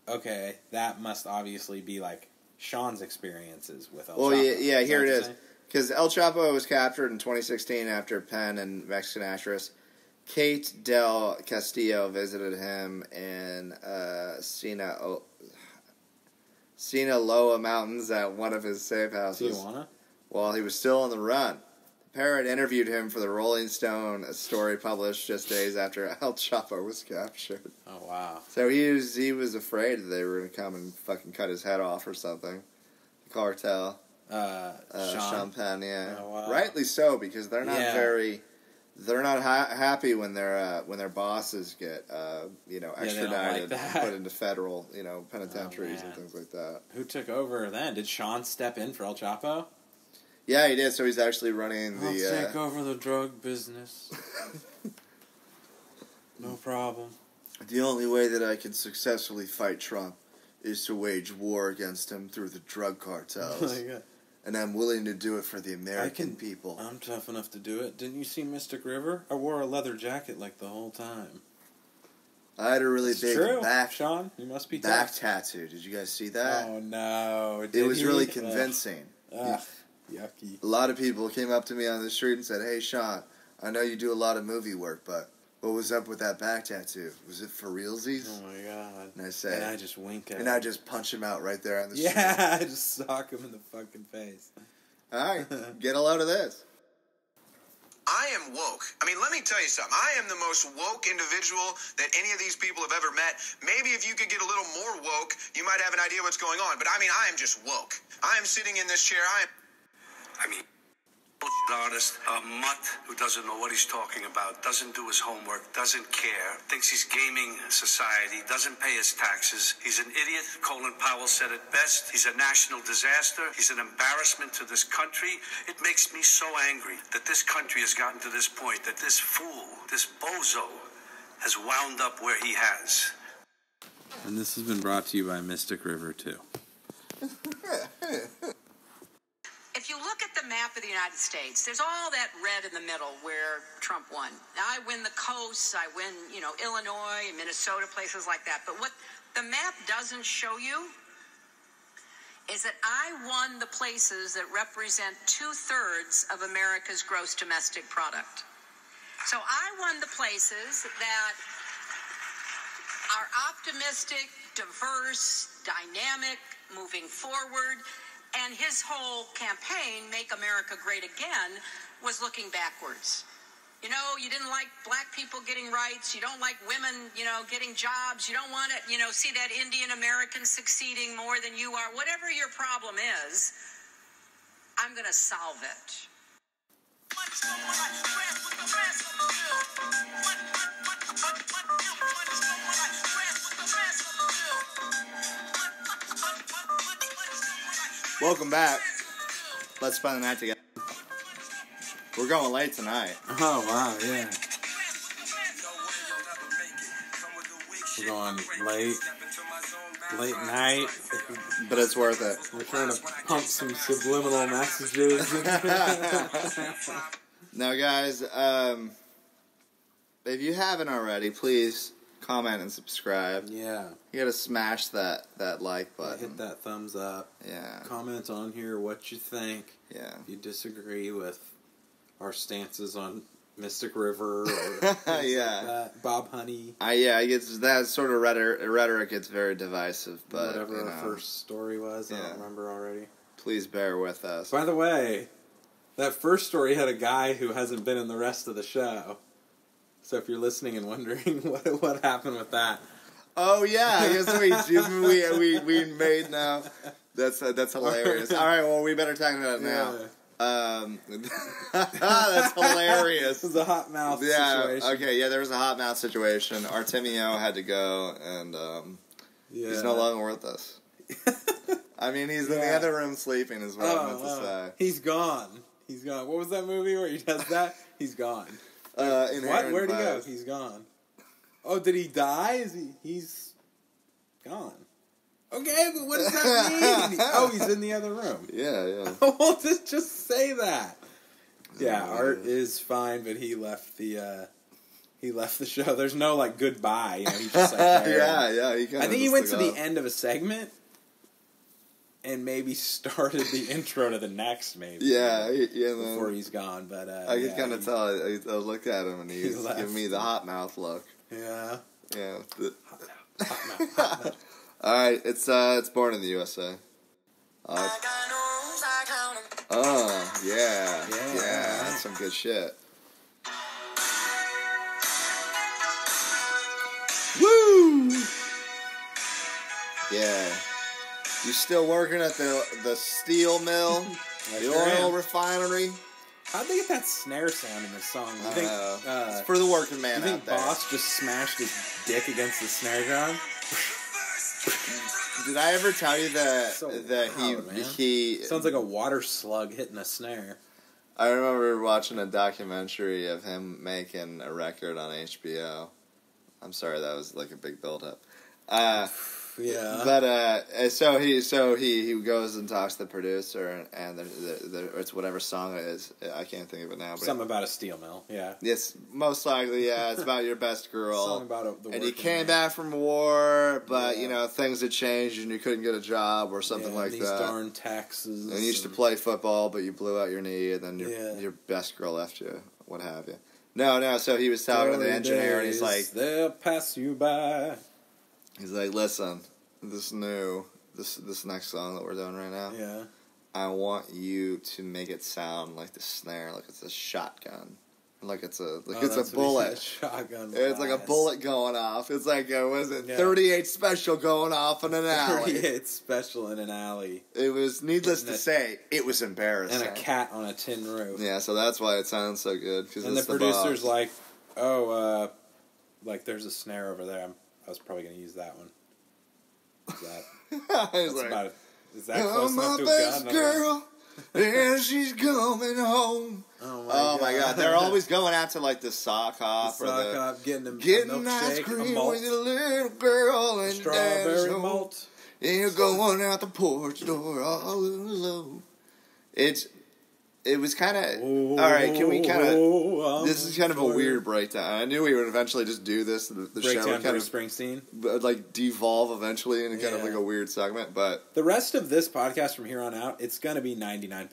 okay, that must obviously be like Sean's experiences with El Chapo. Well, yeah, here it is. Saying? Because El Chapo was captured in 2016 after Penn and Mexican actress Kate Del Castillo visited him in Sinaloa Mountains at one of his safe houses. Tijuana? While he was still on the run. The pair had interviewed him for the Rolling Stone, a story published just days after El Chapo was captured. Oh, wow. So he was afraid that they were going to come and fucking cut his head off or something. The cartel. Sean Penn, yeah. Oh, wow. Rightly so, because they're not they're not happy when their bosses get extradited, like put into federal penitentiaries and things like that. Who took over then? Did Sean step in for El Chapo? Yeah, he did. So he's actually running I'll take over the drug business. No problem. The only way that I can successfully fight Trump is to wage war against him through the drug cartels. Oh, and I'm willing to do it for the American people. I'm tough enough to do it. Didn't you see Mystic River? I wore a leather jacket like the whole time. I had a really It's big true, back Sean. You must be back tough. tattoo. Did you guys see that? Oh no! It was really convincing. Ugh, yucky. A lot of people came up to me on the street and said, "Hey, Sean, I know you do a lot of movie work, but what was up with that back tattoo? Was it for realsies?" Oh my god! And I said, and I just wink at him. and I just punch him out right there on the street. I just sock him in the fucking face. All right, get a load of this. I am woke. I mean, let me tell you something. I am the most woke individual that any of these people have ever met. Maybe if you could get a little more woke, you might have an idea what's going on. But I mean, I am just woke. I am sitting in this chair. I mean, artist, a mutt who doesn't know what he's talking about, doesn't do his homework, doesn't care, thinks he's gaming society, doesn't pay his taxes. He's an idiot. Colin Powell said it best. He's a national disaster. He's an embarrassment to this country. It makes me so angry that this country has gotten to this point, that this fool, this bozo, has wound up where he has. And this has been brought to you by Mystic River too. If you look at the map of the United States, there's all that red in the middle where Trump won. Now, I win the coasts, I win, Illinois and Minnesota, places like that. But what the map doesn't show you is that I won the places that represent 2/3 of America's gross domestic product. So I won the places that are optimistic, diverse, dynamic, moving forward. And his whole campaign, Make America Great Again, was looking backwards. You didn't like black people getting rights. You don't like women, getting jobs. You don't want to, see that Indian American succeeding more than you are. Whatever your problem is, I'm going to solve it. Welcome back. Let's spend the night together. We're going late tonight. Oh wow, yeah. We're going late night. But it's worth it. We're trying to pump some subliminal messages. Now, guys, if you haven't already, please comment and subscribe. Yeah. You gotta smash that like button. Hit that thumbs up. Yeah. Comment on here what you think. Yeah. If you disagree with our stances on Mystic River or yeah. like that. Bob Honey. I guess that sort of rhetoric gets very divisive, but whatever our first story was, I don't remember already. Please bear with us. By the way, that first story had a guy who hasn't been in the rest of the show. So if you're listening and wondering what happened with that. Oh yeah, I guess we made now. That's hilarious. All right, well we better talk about it now. That's hilarious. This is a hot mouth situation. Okay, there was a hot mouth situation. Artemio had to go, and he's no longer with us. I mean, he's in the other room sleeping, is what I meant to say. He's gone. He's gone. What was that movie where he does that? He's gone. What? Where'd he go? He's gone. Oh, did he die? He's gone. Okay, but what does that mean? Oh, he's in the other room. Yeah. Well, just say that. Yeah, Art is fine, but he left the show. There's no goodbye. He just there. yeah. I think he went to the end of a segment and maybe started the intro to the next. Maybe. Yeah. Before he's gone, but I could kind of tell. I looked at him and he was giving me the hot mouth look. Yeah. Yeah. Hot mouth. All right, it's Born in the USA. Yeah, that's some good shit. Woo! Yeah. You still working at the steel mill? The oil refinery? How'd they get that snare sound in this song? You think, it's for the working man out there. You think Boss just smashed his dick against the snare drum? Did I ever tell you that he sounds like a water slug hitting a snare? I remember watching a documentary of him making a record on HBO. I'm sorry, that was like a big build-up. Yeah. But so he goes and talks to the producer, and it's whatever song it is. I can't think of it now. But something about a steel mill. Yeah. It's most likely, yeah. It's about your best girl. Something about the and you working came man. back from war, but you know things had changed, and you couldn't get a job or something like these that. darn taxes. And you used to play football, but you blew out your knee, and then your best girl left you. What have you? No. So he was talking to the engineer, and he's like, "They'll pass you by." He's like, "Listen, this next song that we're doing right now. Yeah. I want you to make it sound like the snare, like it's a shotgun, like it's a bullet. Shotgun. It's like a bullet going off. It's like 38 special going off in an alley. 38 special in an alley. It was needless to say, it was embarrassing. And a cat on a tin roof. Yeah, so that's why it sounds so good. And the producer's like, "Oh, like there's a snare over there. I was probably going to use that one." Is that close enough to a gun? Girl, and she's coming home. Oh my god! They're always going out to like the sock hop getting ice cream with a little girl and strawberry malt. And you're going out the porch door all alone. It was kind of all right. Can we kind of? This is kind of a weird breakdown. I knew we would eventually just do this. The show would kind of Springsteen, like devolve eventually into kind of like a weird segment. But the rest of this podcast from here on out, it's gonna be 99%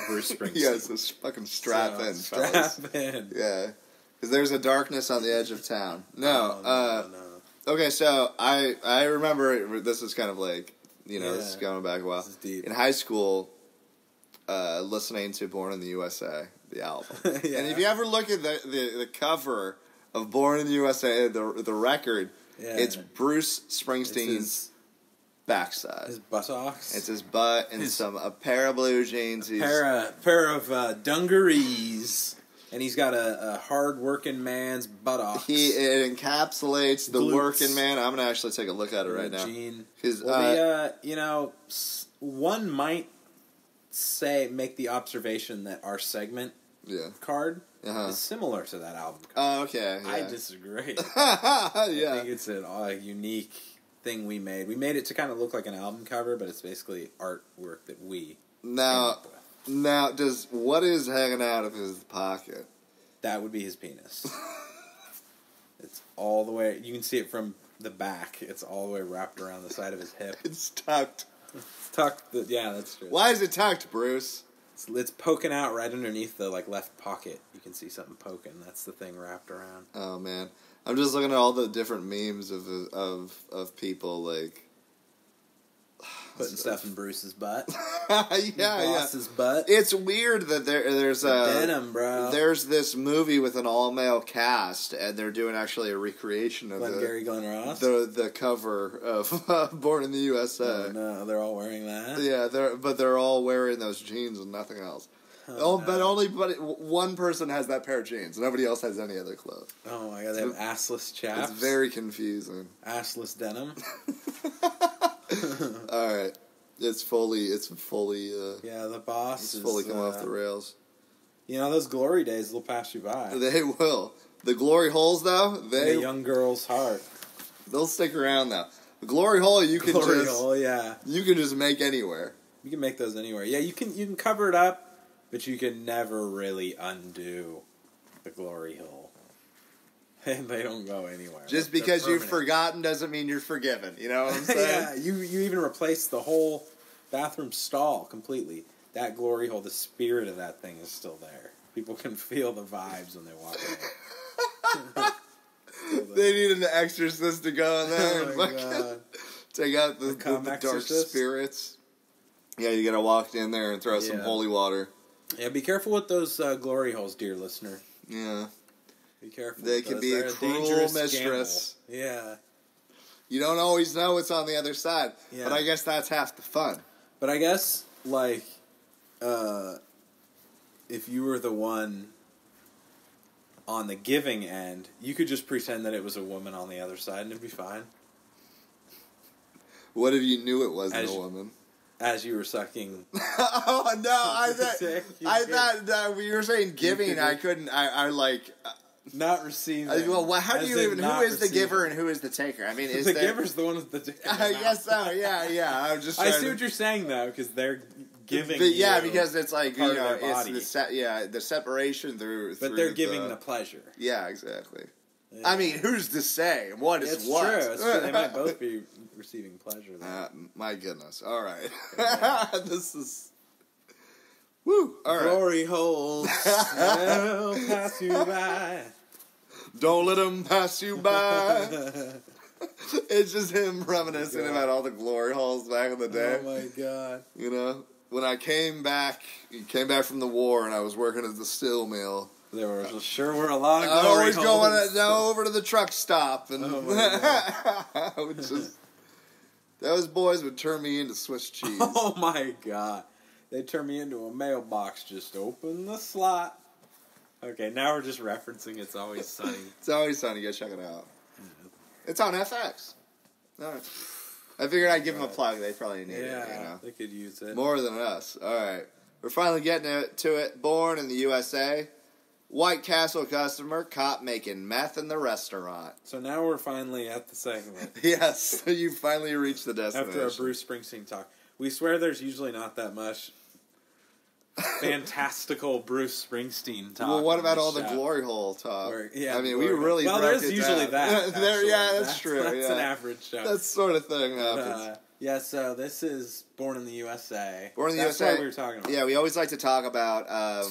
Bruce Springsteen. Yeah, so fucking strap in, fellas. Strap in. Yeah, because there's a darkness on the edge of town. No. Okay, so I remember this is kind of like this is going back a while. This is deep. In high school. Listening to Born in the USA, the album. And if you ever look at the cover of Born in the USA, the record, it's Bruce Springsteen's backside. His buttocks. It's his butt and a pair of blue jeans. Pair of dungarees. And he's got a hard-working man's buttocks. It encapsulates the glutes. Working man. I'm going to actually take a look at it right now. One might make the observation that our segment card is similar to that album cover. Oh, okay. Yeah. I disagree. I think it's a unique thing we made. We made it to kind of look like an album cover, but it's basically artwork that we came up with. Now, what is hanging out of his pocket? That would be his penis. It's all the way. You can see it from the back. It's all the way wrapped around the side of his hip. It's tucked. It's tucked. Yeah, that's true. Why is it tucked, Bruce? It's poking out right underneath the left pocket. You can see something poking. That's the thing wrapped around. Oh man, I'm just looking at all the different memes of people like putting stuff in Bruce's butt. Boss's butt. It's weird that there's denim, bro. There's this movie with an all male cast, and they're doing actually a recreation of Glenn Ross, the cover of Born in the USA. Oh, no, they're all wearing that. Yeah, they're all wearing those jeans and nothing else. But one person has that pair of jeans. Nobody else has any other clothes. Oh my god, they have assless chaps. It's very confusing. Assless denim. All right, it's fully. The boss is fully come off the rails. Those glory days will pass you by. They will. The glory holes, though, the young girl's heart. They'll stick around though. The glory hole, you can just make anywhere. You can make those anywhere. Yeah, you can cover it up, but you can never really undo the glory hole. And they don't go anywhere. Just because you've forgotten doesn't mean you're forgiven. You know what I'm saying? Yeah, you even replaced the whole bathroom stall completely. That glory hole, the spirit of that thing is still there. People can feel the vibes when they walk in. They need an exorcist to go in there and God. Take out the dark spirits. Yeah, you gotta walk in there and throw some holy water. Yeah, be careful with those glory holes, dear listener. Yeah. Be careful. They can be a cruel mistress. Gamble. Yeah. You don't always know what's on the other side. Yeah. But I guess that's half the fun. But I guess, if you were the one on the giving end, you could just pretend that it was a woman on the other side and it'd be fine. What if you knew it wasn't a woman? As you were sucking. Oh no! I thought when you were saying giving, I couldn't. Not receiving. Well, how do As you in even? Who not is the giver receiving. and who is the taker? I mean, is The there, giver's the one with the dick. I guess so. Yeah. I'm just. I Trying see to, what you're saying though, because they're giving. But yeah, you because it's like part you of know, their body. it's the separation through. But they're giving the pleasure. Yeah, exactly. Yeah. I mean, who's to say what is It's what? true. It's true. They might both be receiving pleasure. Though. My goodness. All right. Yeah. This is. Woo. All right. Glory holes will pass you by. Don't let them pass you by. It's just him reminiscing about all the glory holes back in the day. Oh my god. You know, when I came back from the war and I was working at the steel mill. There were sure were a lot of I glory always holes. going over to the truck stop, and Oh my I would just those boys would turn me into Swiss cheese. Oh my god. They turned me into a mailbox. Just open the slot. Okay, now we're just referencing It's Always Sunny. It's Always Sunny. Go check it out. It's on FX. All right. I figured I'd give them a plug. They probably need it. You know? They could use it. More than us. All right. We're finally getting to it. Born in the USA. White Castle customer caught making meth in the restaurant. So now we're finally at the segment. Yes. You finally reached the destination. After a Bruce Springsteen talk. We swear there's usually not that much fantastical Bruce Springsteen talk. Well, what about all the the glory hole talk? Yeah, I mean, we really well, broke there's it usually down. that. Actually. That's true. That's an average show. That sort of thing happens. Yeah, so this is Born in the USA. Born in the That's USA. what we were talking about. Yeah, we always like to talk about a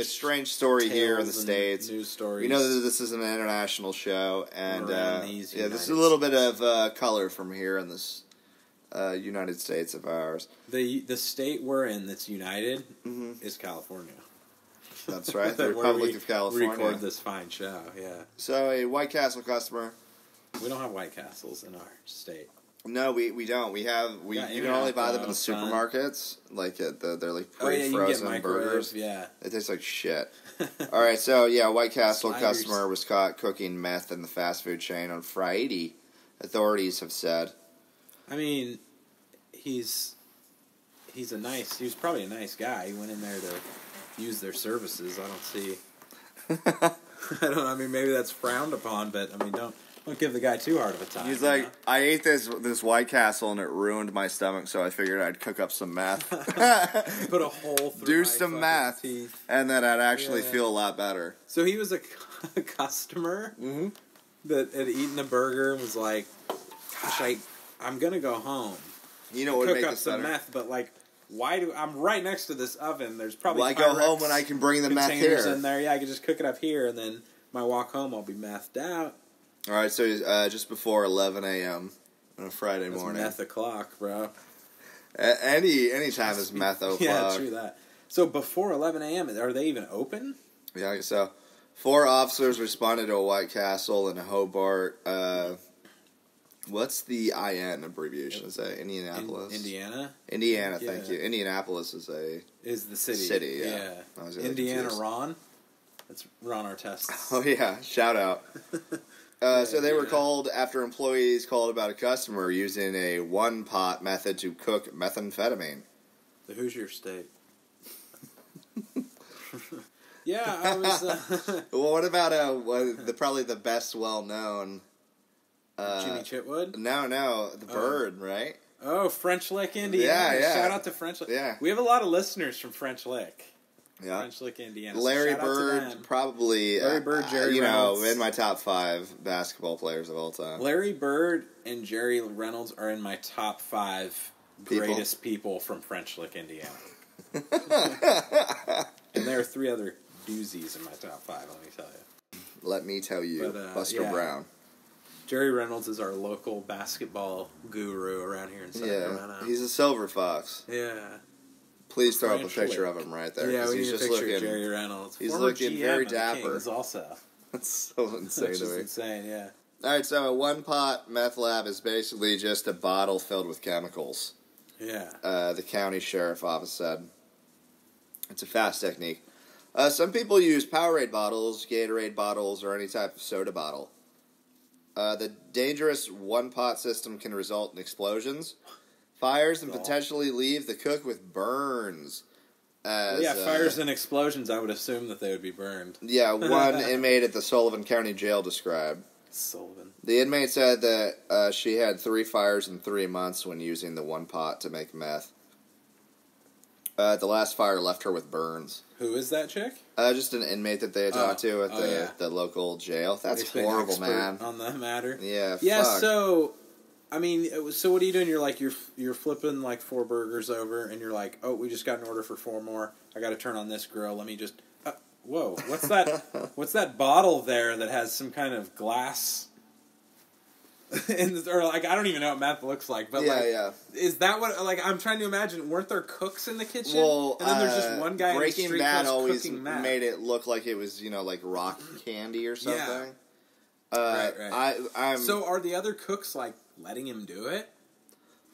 strange story here in the States. News stories. You know that this is an international show, and these this is a little bit of color from here in this United States of ours. The state we're in that's united is California. That's right, the Republic of California. Record this fine show, yeah. So a White Castle customer. We don't have White Castles in our state. No, we don't. You can only buy them in the supermarkets. Like they're like pre-frozen burgers. Yeah, it tastes like shit. All right, so yeah, White Castle customer was caught cooking meth in the fast food chain on Friday. Authorities have said. I mean, he was probably a nice guy. He went in there to use their services. I don't see. I mean, maybe that's frowned upon, but I mean, don't give the guy too hard of a time. He's like, I ate this White Castle and it ruined my stomach, so I figured I'd cook up some meth. Put a hole through do my some meth, teeth. And then I'd actually feel a lot better. So he was a customer that had eaten a burger and was like, gosh, I'm going to go home. You know what would cook make up this some better? meth, but like, I'm right next to this oven. There's probably I go home when I can bring the meth here. In there. Yeah, I can just cook it up here, and then my walk home, I'll be methed out. All right, so just before 11 a.m. on a Friday morning. Meth o'clock, bro. Any time is meth o'clock. Yeah, true that. So before 11 a.m., are they even open? Yeah, so 4 officers responded to a White Castle in Hobart. What's the IN abbreviation? Is that Indianapolis? Indiana? Indiana, thank you. Indianapolis is the city. City, yeah. I was really Indiana confused. Ron? That's Ron Artest. Oh, yeah. Shout out. So they were called after employees called about a customer using a one-pot method to cook methamphetamine. The Hoosier State. Yeah, I was... Well, what about probably the best well-known... Jimmy Chitwood? No, the Bird, right? Oh, French Lick, Indiana. Yeah. Shout out to French Lick. Yeah. We have a lot of listeners from French Lick. Yeah. French Lick, Indiana. Larry so shout out to Bird, them. probably, Larry Bird, Jerry Reynolds. in my top 5 basketball players of all time. Larry Bird and Jerry Reynolds are in my top 5 greatest people from French Lick, Indiana. And there are 3 other doozies in my top 5, let me tell you. Let me tell you, Buster Brown. Jerry Reynolds is our local basketball guru around here in Sacramento. Yeah, he's a silver fox. Yeah. Please throw up a picture of him right there. Yeah, we he's need a just picture looking, of Jerry Reynolds. He's Former looking GM very of the dapper. Kings also. That's so insane That's to just me. insane, yeah. All right, so a one-pot meth lab is basically just a bottle filled with chemicals. Yeah. The county sheriff office said. It's a fast technique. Some people use Powerade bottles, Gatorade bottles, or any type of soda bottle. The dangerous one-pot system can result in explosions, fires, and potentially leave the cook with burns. as fires and explosions. I would assume that they would be burned. Yeah, one inmate at the Sullivan County Jail described. Sullivan. The inmate said that she had 3 fires in 3 months when using the one pot to make meth. The last fire left her with burns. Who is that chick? Just an inmate that they had talked to at the local jail. That's horrible, man. On the matter. Yeah. Yeah. Fuck. So, I mean, so what are you doing? You're like you're flipping like 4 burgers over, and you're like, oh, we just got an order for 4 more. I got to turn on this grill. Let me just. Whoa! What's that? What's that bottle there that has some kind of glass? Or like I don't even know what meth looks like, but is that what like I'm trying to imagine? Weren't there cooks in the kitchen? Well, and then there's just one guy. Breaking in the street Bad always meth. made it look like it was like rock candy or something. Right. I'm So are the other cooks like letting him do it?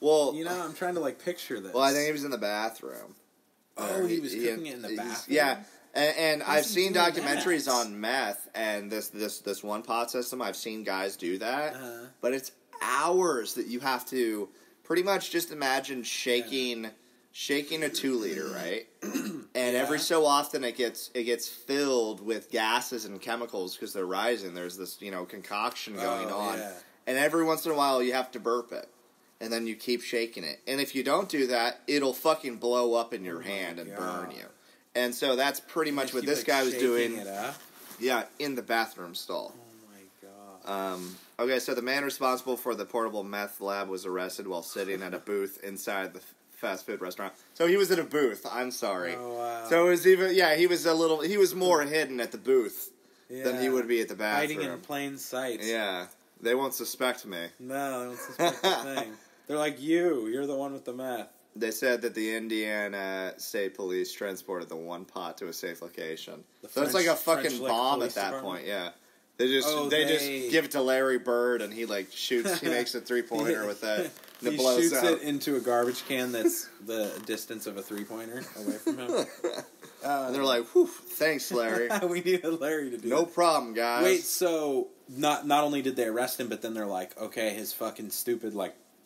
Well, I'm trying to like picture this. Well, I think he was in the bathroom. Oh, he was cooking it in the bathroom. Yeah. And I've seen documentaries on meth and this one pot system. I've seen guys do that, but it's hours that you have to pretty much just imagine shaking a 2-liter, right? And every so often it gets filled with gases and chemicals because they're rising. There's this concoction going on, and every once in a while you have to burp it, and then you keep shaking it. And if you don't do that, it'll fucking blow up in your hand and burn you. And so that's pretty much what this guy was doing. Yeah, in the bathroom stall. Oh my god. Okay, so the man responsible for the portable meth lab was arrested while sitting at a booth inside the fast food restaurant. So he was in a booth. I'm sorry. Oh wow. So it was he was more hidden at the booth than he would be at the bathroom. Hiding in plain sight. Yeah, they won't suspect me. No, they won't suspect a thing. They're like you're the one with the meth. They said that the Indiana State Police transported the one pot to a safe location. So it's like a fucking bomb at that point, yeah. They just give it to Larry Bird and he shoots. He makes a 3-pointer with that. And he blows shoots out. it into a garbage can that's the distance of a 3-pointer away from him. And they're like, "Whew, thanks, Larry. We needed Larry to do No problem, guys." Wait, so not only did they arrest him, but then they're like, okay, his fucking stupid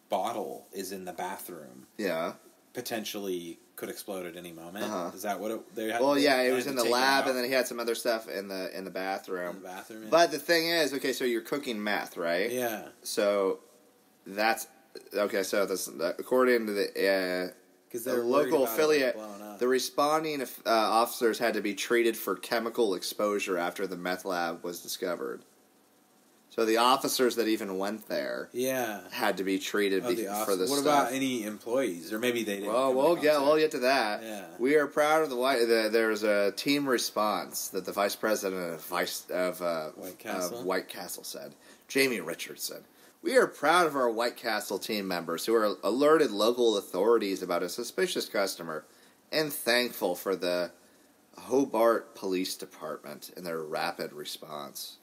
bottle is in the bathroom. Yeah. Potentially could explode at any moment. Is that what they had? Well, yeah, it was in the lab, and then he had some other stuff in the bathroom. In the bathroom. Yeah. But the thing is, okay, so you're cooking meth, right? Yeah. So that's okay. So this, according to the local affiliate, the responding officers had to be treated for chemical exposure after the meth lab was discovered. So the officers that even went there, had to be treated for this. What stuff. about any employees, or maybe they didn't? Well, we'll get to that. Yeah. We are proud of there's a team response that the vice president of White Castle said, Jamie Richardson. We are proud of our White Castle team members who are alerted local authorities about a suspicious customer, and thankful for the Hobart Police Department and their rapid response.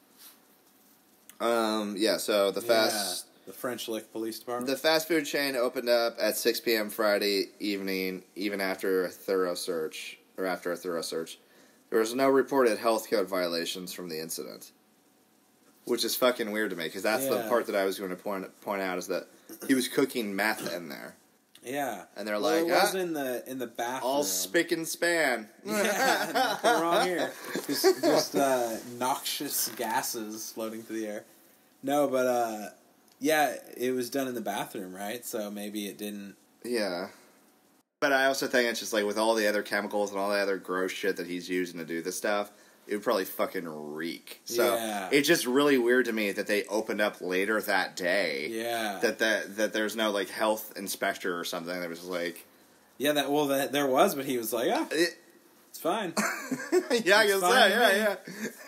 So the French Lick Police Department. The fast food chain opened up at 6 p.m. Friday evening, even after a thorough search. There was no reported health code violations from the incident, which is fucking weird to me because that's the part that I was going to point out is that he was cooking meth in there. Yeah, and they're it was in the bathroom, all spick and span. Yeah, nothing wrong here. Just noxious gases floating through the air. No, but it was done in the bathroom, right? So maybe it didn't. Yeah, but I also think it's just with all the other chemicals and all the other gross shit that he's using to do this stuff. It would probably fucking reek. So it's just really weird to me that they opened up later that day. Yeah. That there's no health inspector or something that was there was, but he was like, it's fine. Yeah, I guess that.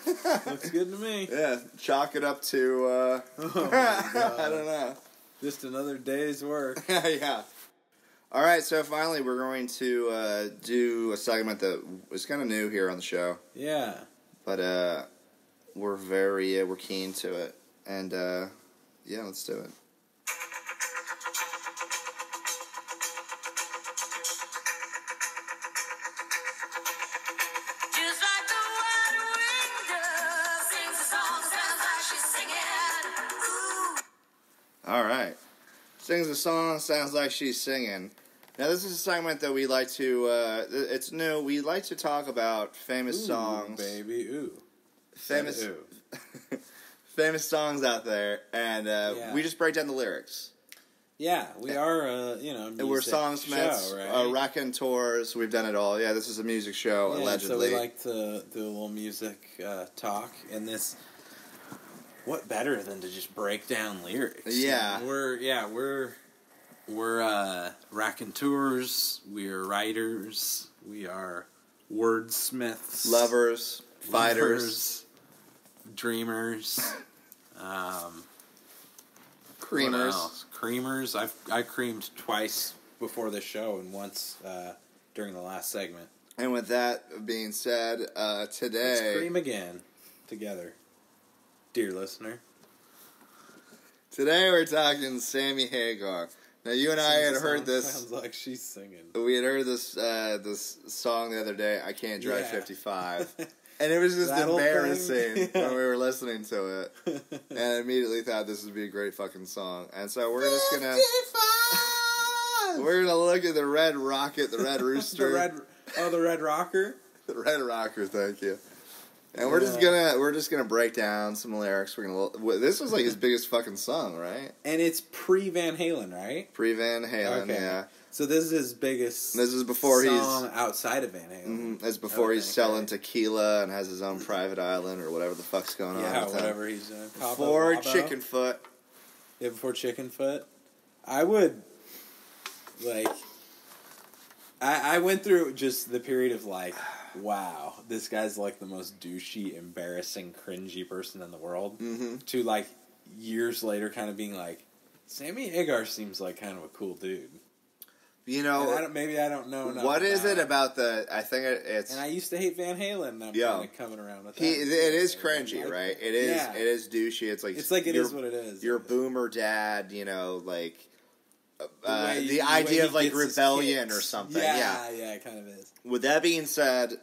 Yeah. Looks good to me. Yeah, chalk it up to. Oh my God. I don't know. Just another day's work. Yeah. All right, so finally we're going to do a segment that was kind of new here on the show. Yeah. But we're keen to it, and let's do it. Just like the white winged dove sings a song, sounds like she's singing. Ooh. All right, sings a song, sounds like she's singing. Now, this is a segment that we like to, it's new, we like to talk about famous songs. Baby, ooh. Famous, Ooh. famous songs out there, and we just break down the lyrics. Yeah, we are, music We're songsmiths, show, right? raconteurs, we've done it all. Yeah, this is a music show, allegedly. So we like to do a little music talk, and this, what better than to just break down lyrics? Yeah. We're raconteurs, we're writers, we are wordsmiths. Lovers, fighters. Dreamers. Creamers. Creamers. I creamed twice before the show and once during the last segment. And with that being said, today... Let's cream again together, dear listener. Today we're talking Sammy Hagar. Now, you and I had heard this... Sounds like she's singing. We had heard this this song the other day, I Can't Drive 55. And it was just embarrassing when we were listening to it. And I immediately thought this would be a great fucking song. And so we're just gonna... We're gonna look at the Red Rocket, the Red Rooster. the Red Rocker? The Red Rocker, thank you. And we're just gonna break down some lyrics. This was like his biggest fucking song, right? And it's pre-Van Halen, right? Pre-Van Halen, okay. yeah. So this is his biggest song outside of Van Halen. Mm-hmm. That's before he's selling tequila and has his own private island or whatever the fuck's going on. Yeah, whatever he's doing. Before Chicken Foot. Yeah, before Chicken Foot. I would, I went through just the period of wow, this guy's like the most douchey, embarrassing, cringy person in the world. Mm-hmm. To years later kind of being like, Sammy Hagar seems like kind of a cool dude. You know, maybe I don't know enough. What is it about the? I think it's. And I used to hate Van Halen. And I'm kind of coming around with that. It is cringy, right? It is. Yeah. It is douchey. It's like it is what it is. Your boomer dad, the idea of rebellion or something. Yeah, it kind of is. With that being said,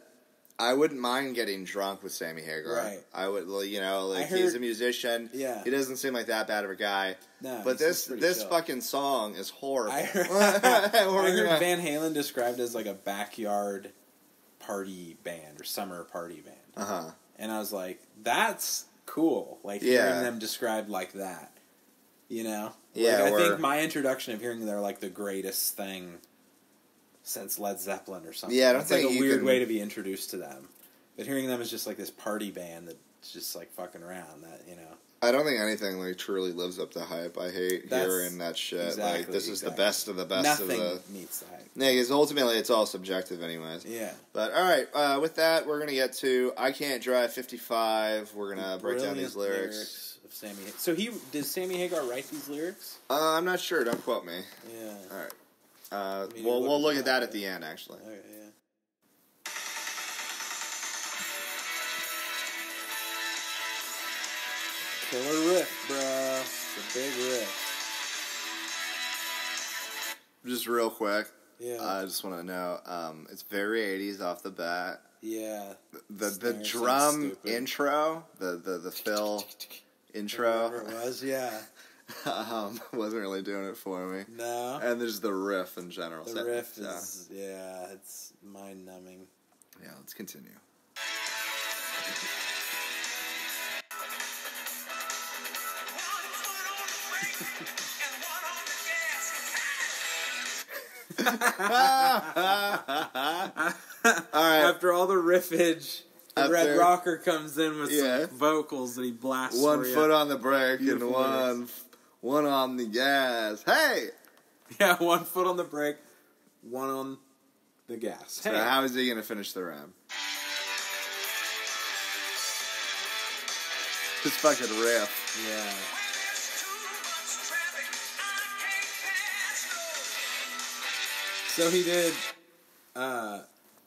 I wouldn't mind getting drunk with Sammy Hagar. Right. I would, he's a musician. Yeah. He doesn't seem like that bad of a guy. No, but this fucking song is horrible. I heard Van Halen described as like a backyard party band or summer party band. Uh-huh. And I was like, that's cool. Hearing them described like that. You know? Yeah. I think my introduction of hearing they're the greatest thing since Led Zeppelin or something. Yeah, I don't it's think a weird way to be introduced to them. But hearing them as just this party band that's just fucking around, I don't think anything truly lives up to hype. I hate hearing that shit. Exactly, this is the best of the best of the... Nothing meets the hype. Yeah, because ultimately it's all subjective anyways. Yeah. But, alright, with that, we're going to get to I Can't Drive 55. We're going to break down these lyrics. Of Sammy. So did Sammy Hagar write these lyrics? I'm not sure. Don't quote me. Yeah. Alright. We'll look at that at the end, actually. Okay, yeah. Killer riff, bro. It's a big riff. Just real quick. Yeah. I just want to know, it's very 80s off the bat. Yeah. The drum intro, the fill intro. Whatever it was, yeah. Wasn't really doing it for me. No. And there's the riff in general. The riff is, it's mind-numbing. Yeah, let's continue. Alright. After all the riffage, the Red Rocker comes in with some vocals that he blasts. One foot on the brake and one on the gas. Hey! Yeah, 1 foot on the brake, one on the gas. So how is he going to finish the rap? This fucking riff. Yeah. So he did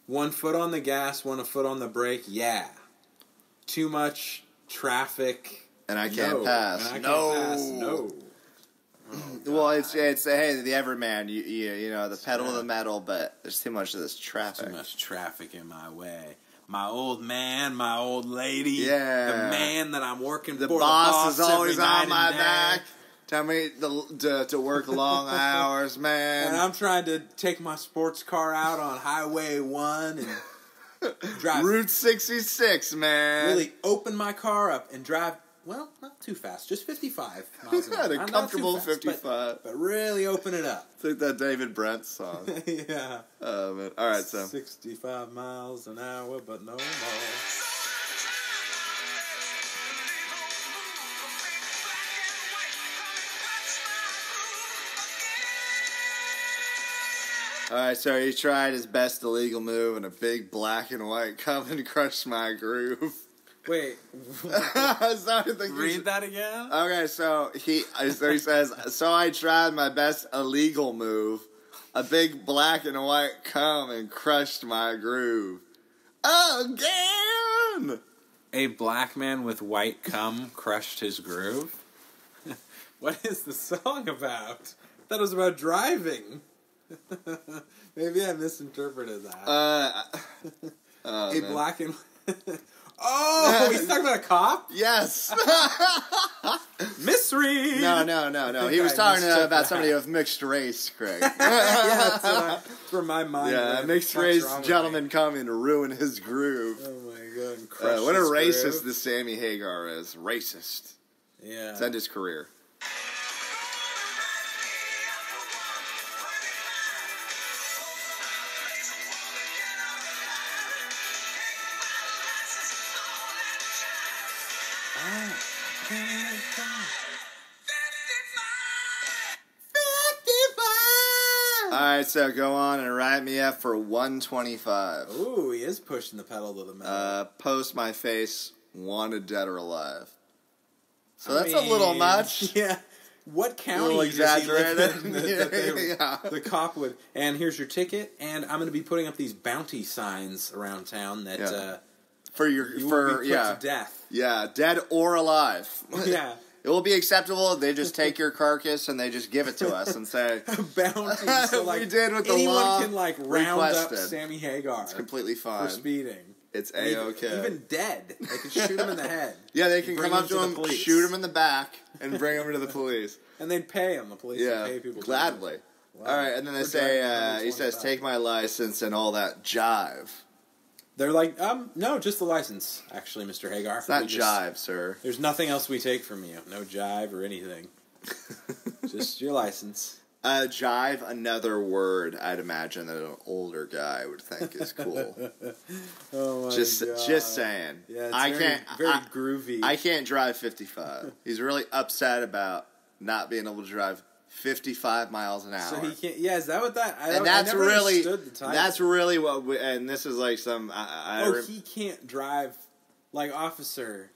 1 foot on the gas, 1 foot on the brake. Yeah. Too much traffic. And I can't pass. And I can't pass. No. Well, it's hey, the everyman, you know, the pedal to the metal, but there's too much of this traffic. Too much traffic in my way. My old man, my old lady, yeah, the man that I'm working the for. Boss is always on my back. Tell me to work long hours, man. And I'm trying to take my sports car out on Highway 1 and drive. Route 66, man. Really open my car up and drive, well, not too fast, just 55 miles an hour. A comfortable 55. But really open it up. It's like that David Brent song. Yeah. Oh, man. All right, so. 65 miles an hour, but no more. Alright, so he tried his best illegal move and a big black and white come and crush my groove. Wait. Read that again? Okay, so he says, so I tried my best illegal move. A big black and white come and crushed my groove. Again! A black man with white cum crushed his groove? What is the song about? I thought it was about driving. Maybe I misinterpreted that. Black and... Oh, he's talking about a cop? Yes. Misread. No. He was talking about somebody of mixed race, Craig. Yeah, that's where my mind went. Mixed race gentleman coming to ruin his groove. Oh my god. What a racist this Sammy Hagar is. Racist. Yeah. Let's end his career. Alright, so go on and write me up for 125. Ooh, he is pushing the pedal to the metal. Post my face, wanted dead or alive. So that's a little much. Yeah. What county does he live in that the cop would... And here's your ticket, and I'm going to be putting up these bounty signs around town that... you will be put to death. Yeah, dead or alive. Yeah. It will be acceptable. They just take your carcass and they just give it to us and say, bounty. So like, we did what the law anyone can round requested. up Sammy Hagar. It's completely fine. For speeding. It's A-okay. Even dead. They can shoot him in the head. Yeah, they can come up to him, shoot him in the back, and bring him to the police. And they'd pay him. The police would pay people. Gladly. Wow. All right, and then they say, he says, take my license and all that jive. They're like, no, just the license, actually, Mr. Hagar. It's not jive, sir. There's nothing else we take from you. No jive or anything. Just your license. Jive, another word I'd imagine that an older guy would think is cool. Oh my god. Just saying. Yeah, it's very groovy. I can't drive 55. He's really upset about not being able to drive 55 miles an hour. So he can't. Yeah, is that what that? And that's really understood the title. That's really what. And this is like some. He can't drive like officer.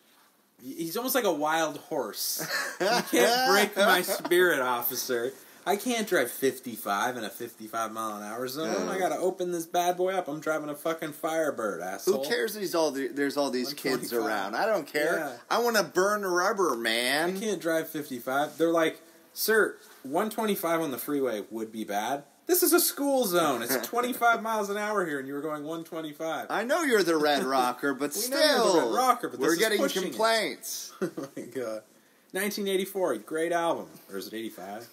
He's almost like a wild horse. You can't break my spirit, officer. I can't drive 55 in a 55 mile an hour zone. I gotta open this bad boy up. I'm driving a fucking Firebird, asshole. Who cares that there's all these kids around? I don't care. Yeah. I want to burn rubber, man. I can't drive 55. They're like, sir, 125 on the freeway would be bad. This is a school zone. It's 25 miles an hour here, and you were going 125. I know you're the Red Rocker, but still, know you're the Red Rocker, but we're getting complaints. Oh my god. 1984, great album. Or is it 85?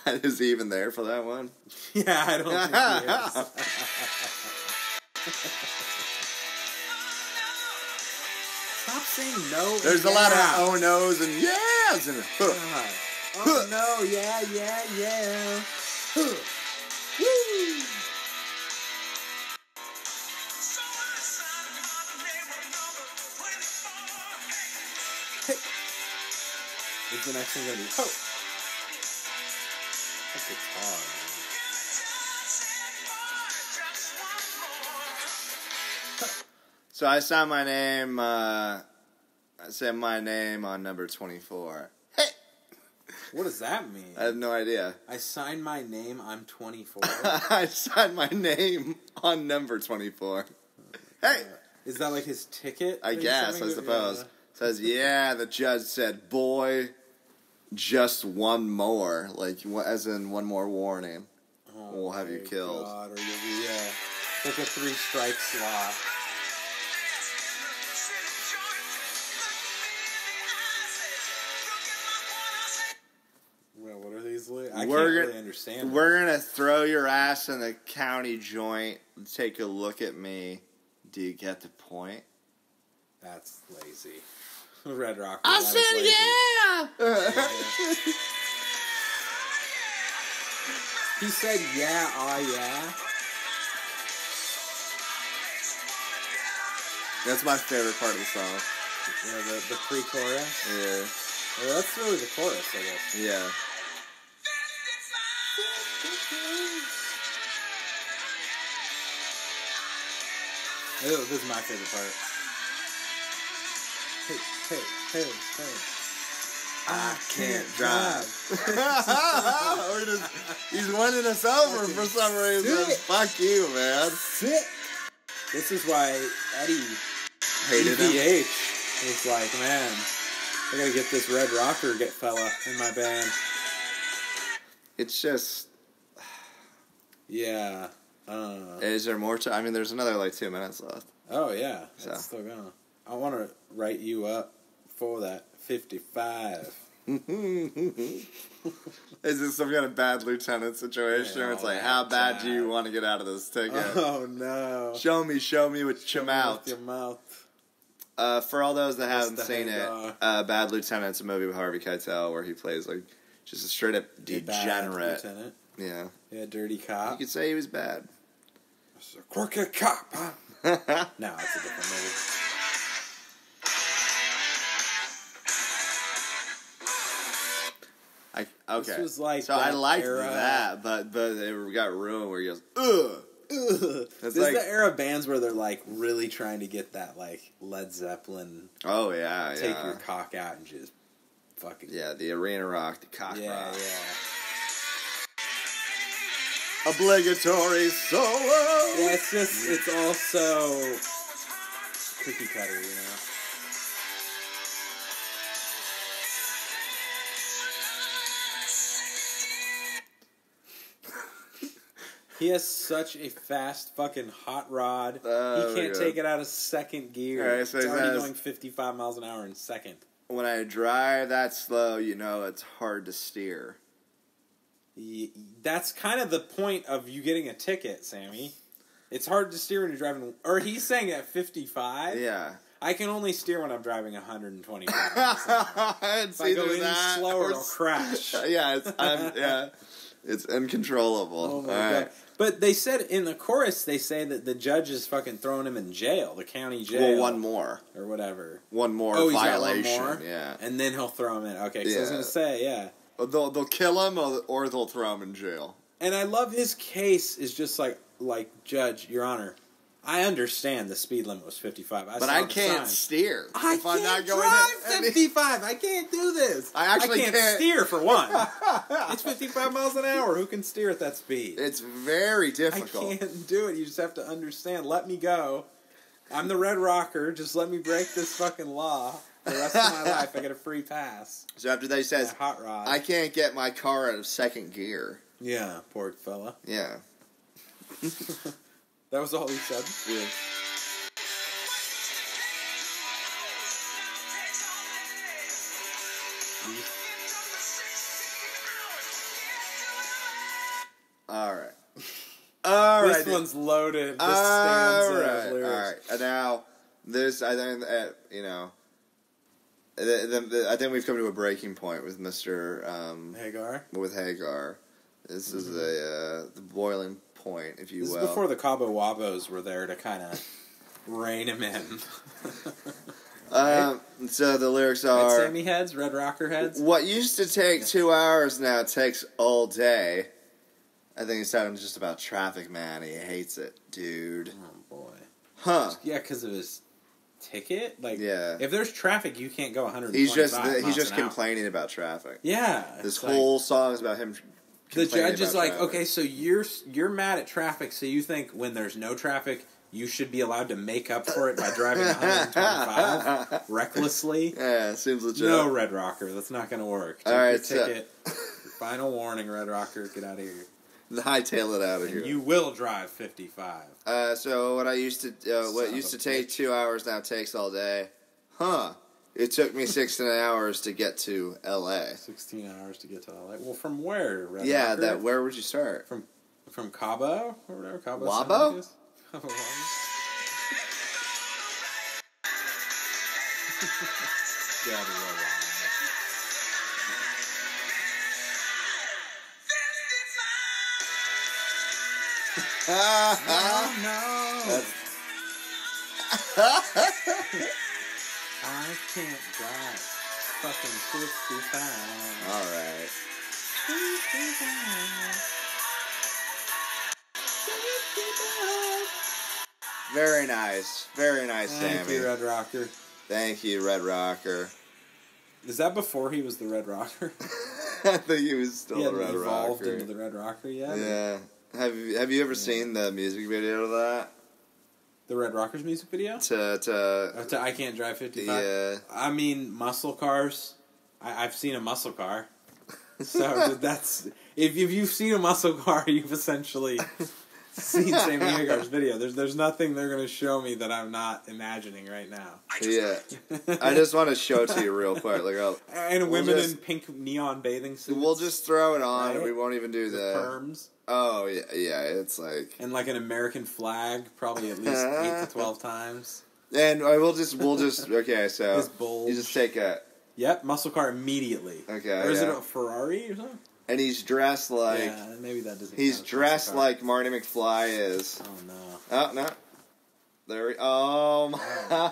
Is he even there for that one? Yeah, I don't think he is. Stop saying no. There's a lot of oh no's and yeahs and oh no, yeah. Woo! Is the next one going to be That's guitar, man. So I signed my name. I said my name on number 24. Hey, what does that mean? I have no idea. I signed my name. I'm 24. I signed my name on number 24. Hey, is that like his ticket? I guess. I suppose. Says, yeah, the judge said, boy, just one more. Like, as in one more warning. We'll have you killed. God, or you'll be, like a 3 strikes law. can't really understand. We're gonna throw your ass in the county joint. Take a look at me. Do you get the point? That's lazy. Red Rocker. I said yeah. He said yeah, yeah. That's my favorite part of the song. Yeah, the pre-chorus. Yeah. Well, that's really the chorus, I guess. Yeah. This is my favorite part. Hey. I can't drive. He's winning us over for some reason. Fuck you, man. Sick. This is why Eddie Hated him. EVH was like, man, I gotta get this Red Rocker fella in my band. It's just... Yeah. Is there more time? I mean, there's another, 2 minutes left. Oh, yeah. So. It's still going. I want to write you up for that 55. Is this some kind of bad lieutenant situation? Where it's like, how bad do you want to get out of this ticket? Oh, no. Show me with your mouth. With your mouth. For all those that haven't seen it, Hagar. Bad Lieutenant's a movie with Harvey Keitel where he plays, just a straight-up degenerate. Bad lieutenant. Yeah. Yeah, dirty cop. You could say he was bad. It's a crooked cop, huh? No, it's a different movie. Okay. This was like so I liked era. that, but it got ruined where he goes, ugh. This is the era of bands where they're really trying to get that Led Zeppelin. Oh yeah, take your cock out and just fucking the arena rock, the cock rock. Yeah. Obligatory solo. Yeah, it's all so cookie cutter, you know. He has such a fast fucking hot rod. He can't take it out of second gear. Right, so it's already going 55 miles an hour in second. When I drive that slow, it's hard to steer. That's kind of the point of you getting a ticket, Sammy. It's hard to steer when you're driving... Or he's saying at 55? Yeah. I can only steer when I'm driving 125 miles an hour. If I go any slower, I'll crash. It's uncontrollable. Oh my God. But they said in the chorus, they say that the judge is fucking throwing him in jail, the county jail. Well, one more. Or whatever. One more He's violation. got one more? Yeah. And then he'll throw him in. Okay, because I was going to say, yeah. They'll kill him or they'll throw him in jail. And I love his case is just like Judge, Your Honor, I understand the speed limit was 55. But I can't steer. I can't drive 55. I can't do this. I can't steer, for one. It's 55 miles an hour. Who can steer at that speed? It's very difficult. I can't do it. You just have to understand. Let me go. I'm the Red Rocker. Just let me break this fucking law. For the rest of my life, I get a free pass. So after that, he says, hot rod. I can't get my car out of second gear. Yeah, poor fella. Yeah. That was all he said? Yeah. Alright. This one's loaded. This stanza. Alright. And now, this, I think, I think we've come to a breaking point with Mr. Hagar? With Hagar. This is the boiling point, if you will. This is before the Cabo Wabos were there to kind of rein him in. So the lyrics are... Red Sammy heads? Red Rocker heads? What used to take 2 hours now takes all day. I think he's talking just about traffic, man. He hates it, dude. Oh, boy. Huh. Yeah, because of his ticket? Yeah. If there's traffic, you can't go 125 He's just miles an complaining about traffic. Yeah. This whole song is about him the judge is like, traffic. okay, so you're mad at traffic, so you think when there's no traffic, you should be allowed to make up for it by driving 125 recklessly? Yeah, it seems legit. No, Red Rocker, that's not going to work. Take your ticket. Final warning, Red Rocker, get out of here. Hightail it out of here. You will drive 55. So what used to take 2 hours now takes all day. Huh. It took me 16 hours to get to L.A. 16 hours to get to LA. Well, from where? Red Yeah, Rocker? where would you start? From Cabo or whatever. Cabo. Wabo? San Lucas? Cabo Wabo. Yeah, the real Wabo. No. I can't drive. Fucking 55. All right. 55. Very nice. Very nice, Thank Sammy. you, Red Rocker. Thank you, Red Rocker. Is that before he was the Red Rocker? I think he was still He the hadn't Red evolved Rocker. into the Red Rocker yet? Yeah. Have you ever seen the music video to that? The Red Rocker's music video? To I Can't Drive 55? Yeah. I mean, muscle cars. I've seen a muscle car. So that's... If you've seen a muscle car, you've essentially seen Sammy Hagar's video. There's nothing they're going to show me that I'm not imagining right now. Yeah. I just want to show it to you real quick. Like, And women in pink neon bathing suits. We'll just throw it on. Right? We won't even do the perms. Oh, yeah, it's like... And like an American flag, probably at least 8 to 12 times. And we'll just okay, so His bulge. you just take a... Yep, muscle car immediately. Okay, Or is it yeah. a Ferrari or something? And he's dressed like... Yeah, maybe that doesn't He's count as dressed muscle car. like Marty McFly is. Oh, no. Oh, no. There we... Oh, my...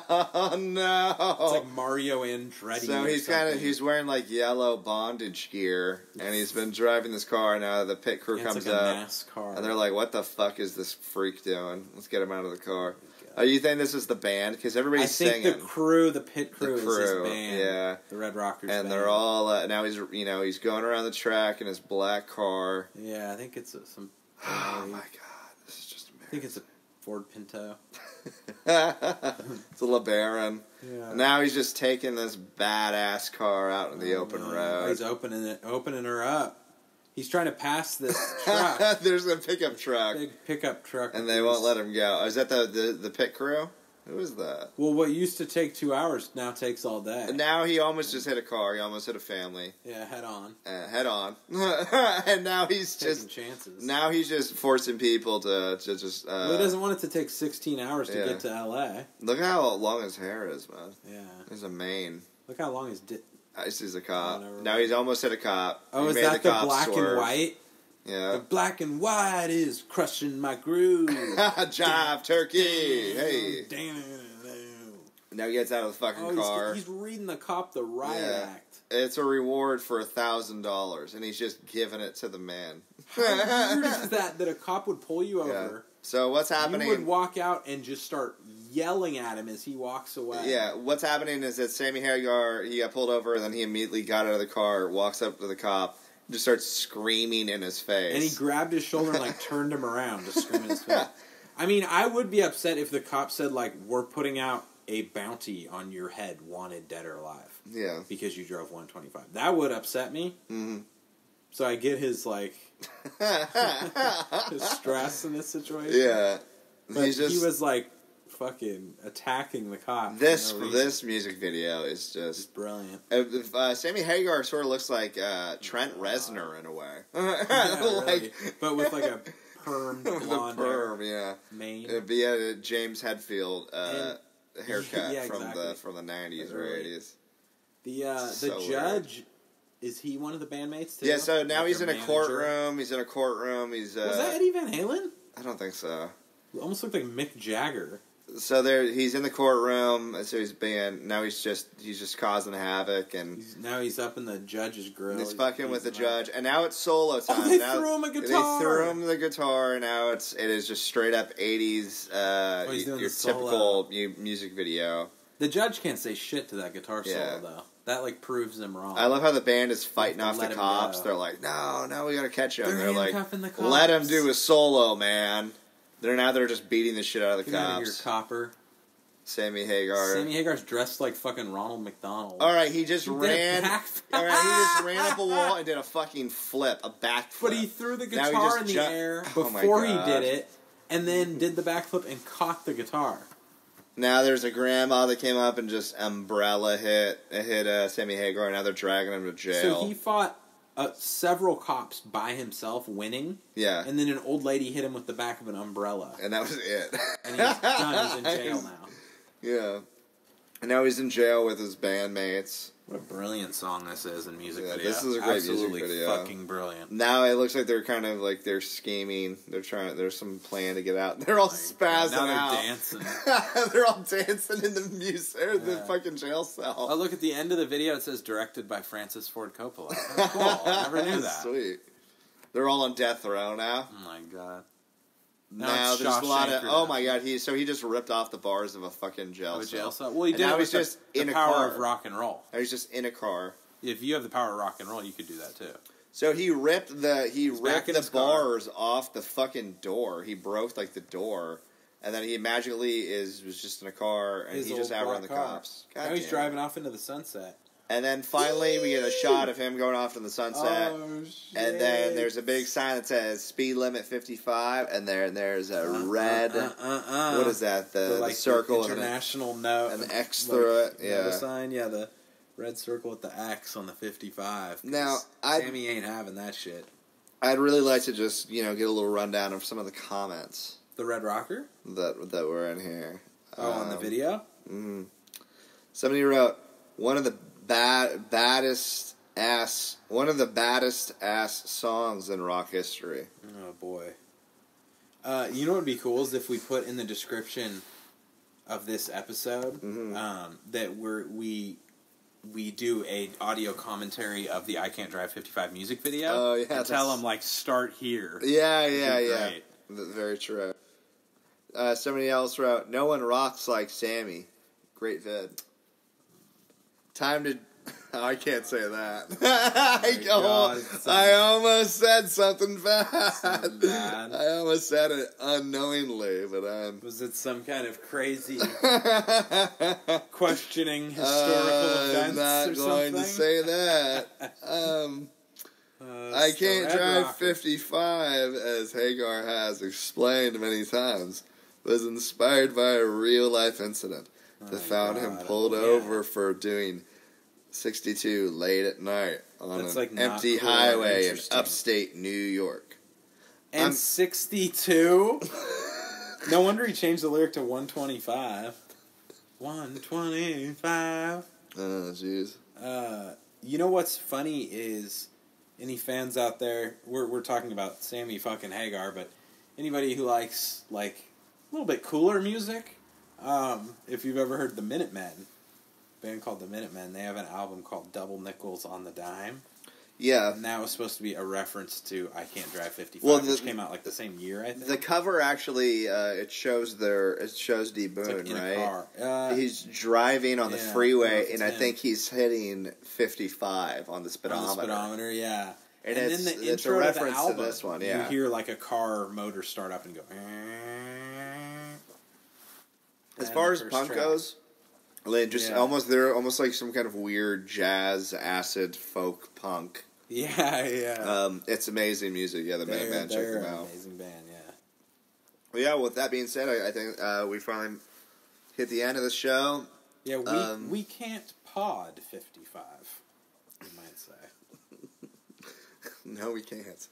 Oh, no. It's like Mario Andretti. So he's wearing like yellow bondage gear, and he's been driving this car. Now the pit crew It's comes like a up, NASCAR. and they're like, "What the fuck is this freak doing? Let's get him out of the car." Oh, you think this is the band? Because everybody's I think singing. the pit crew is this band. Yeah, the Red Rockers. and band. they're all now he's going around the track in his black car. Yeah, I think it's some. Oh my god, this is just amazing. I think it's a Ford Pinto. It's a LeBaron. Yeah. Now he's just taking this badass car out in the open road. He's opening her up. He's trying to pass this truck. There's a pickup truck. Big pickup truck. And they won't let him go. Is that the pit crew? Who is that? Well, what used to take 2 hours now takes all day. And now he almost just hit a car. He almost hit a family. Yeah, head on. Head on. And now he's Taking just chances. Now he's just forcing people to just. Well, he doesn't want it to take 16 hours to yeah. get to L.A. Look how long his hair is, man. Yeah. There's a mane. Look how long his This is a cop. Oh, Now he's almost hit a cop. Oh, He is made that the cop black swerve. and white? Yeah. The black and white is crushing my groove. Jive turkey. Hey. Damn. Now he gets out of the fucking car. He's reading the cop the riot act. It's a reward for $1,000, and he's just giving it to the man. How weird is that a cop would pull you over? Yeah. So what's happening? You would walk out and just start yelling at him as he walks away. Yeah, what's happening is that Sammy Hagar, he got pulled over, and then he immediately got out of the car, walks up to the cop, and just starts screaming in his face. And he grabbed his shoulder and like turned him around to scream in his face. I mean, I would be upset if the cop said like, "We're putting out a bounty on your head, wanted dead or alive." Yeah. Because you drove 125. That would upset me. Mm-hmm. So I get his like his stress in this situation. Yeah. But He's just, he was like fucking attacking the cop. this for no reason. this music video is just brilliant. Sammy Hagar sort of looks like Trent Reznor in a way. Yeah, like, really. But with like a permed with a blonde perm, hair. yeah. Mane. It'd be a James Hetfield haircut Yeah, from exactly. the 90s or 80s. The So judge, is he one of the bandmates too? Yeah, so now Like he's their in a manager? courtroom. He's in a courtroom. He's Was that Eddie Van Halen? I don't think so. It almost looked like Mick Jagger. So he's in the courtroom. So he's just causing havoc, and Now he's up in the judge's grill. he's fucking with the judge. And now it's solo time. Oh, they now, threw him a guitar. They threw him the guitar, and now it is just straight up 80s. he's doing Your the solo. typical music video. The judge can't say shit to that guitar Yeah. solo though. That like proves him wrong. I love how the band is fighting off the Let him cops. go. They're like, no, we gotta catch him. They're They're like, handcuffing the cops. let him do his solo, man. They're just beating the shit out of the Get out of cops. here, copper. Sammy Hagar. Sammy Hagar's dressed like fucking Ronald McDonald. All right, he just He did ran. a back- All right, he just ran up a wall and did a fucking flip, a backflip. But he threw the Now he guitar just in the air Oh my before he God. did it, and then did the backflip and caught the guitar. Now there's a grandma that came up and just umbrella hit Sammy Hagar, and now they're dragging him to jail. So he fought several cops by himself, winning. Yeah. And then an old lady hit him with the back of an umbrella. And that was it. And he's done. He's in jail now. Yeah. And now he's in jail with his bandmates. What a brilliant song this is in music video. This is a great Absolutely music video. fucking brilliant. Now it looks like they're kind of like they're scheming. There's some plan to get out. They're all spazzing now they're out. dancing. They're all dancing in the music, the fucking jail cell. Oh, look at the end of the video. It says directed by Francis Ford Coppola. Oh, cool. I never knew that. Sweet. They're all on death row now. Oh my god. Now there's a lot of. Oh my god! He just ripped off the bars of a fucking jail cell. Well, he did. Now it he's with just the in a power car. of rock and roll. Now he's just in a car. If you have the power of rock and roll, you could do that too. So he ripped the bars car. off the fucking door. He broke like the door, and then he magically was just in a car, and he just outrun the cops. God now he's damn. driving off into the sunset. And then finally we get a shot of him going off in the sunset. Oh, shit. And then there's a big sign that says speed limit 55, and there's a red. What is that? The circle the international note, and the X through it. Yeah, the sign. Yeah, the red circle with the X on the 55. Now Sammy ain't having that shit. I'd really like to just get a little rundown of some of the comments. The Red Rocker that were in here. On the video. Mm-hmm. Somebody wrote one of the baddest ass songs in rock history. Oh boy. You know what would be cool is if we put in the description of this episode that we do a audio commentary of the I Can't Drive 55 music video. Oh yeah, and tell them start here. Yeah. Very true. Somebody else wrote, "No one rocks like Sammy." Great vid. Time to... I can't say that. I almost said something bad. I almost said it unknowingly, but Was it some kind of crazy questioning historical events I'm not going to say that. I Can't Drive 55, as Hagar has explained many times, was inspired by a real-life incident that found him pulled over for doing 62 late at night on an empty highway in upstate New York. And 62? No wonder he changed the lyric to 125. 125. Oh, jeez. You know what's funny is, any fans out there, we're talking about Sammy fucking Hagar, but anybody who likes, a little bit cooler music, if you've ever heard the Minutemen, a band called the Minutemen, they have an album called Double Nickels on the Dime. Yeah. And that was supposed to be a reference to I Can't Drive 55, which came out the same year, I think. The cover actually, it shows D. Boone, in right? A car. He's driving on the freeway, and I think he's hitting 55 on the speedometer. On the speedometer, yeah. And then it's the intro a reference to the album, to this one, yeah. You hear a car motor start up and go. As far as punk goes, they're almost like some kind of weird jazz, acid, folk punk. Yeah. It's amazing music. Yeah, the Minutemen, check them out. They're an amazing band, yeah. Well, yeah, with that being said, I think we finally hit the end of the show. Yeah, we can't pod 55, you might say. No, we can't.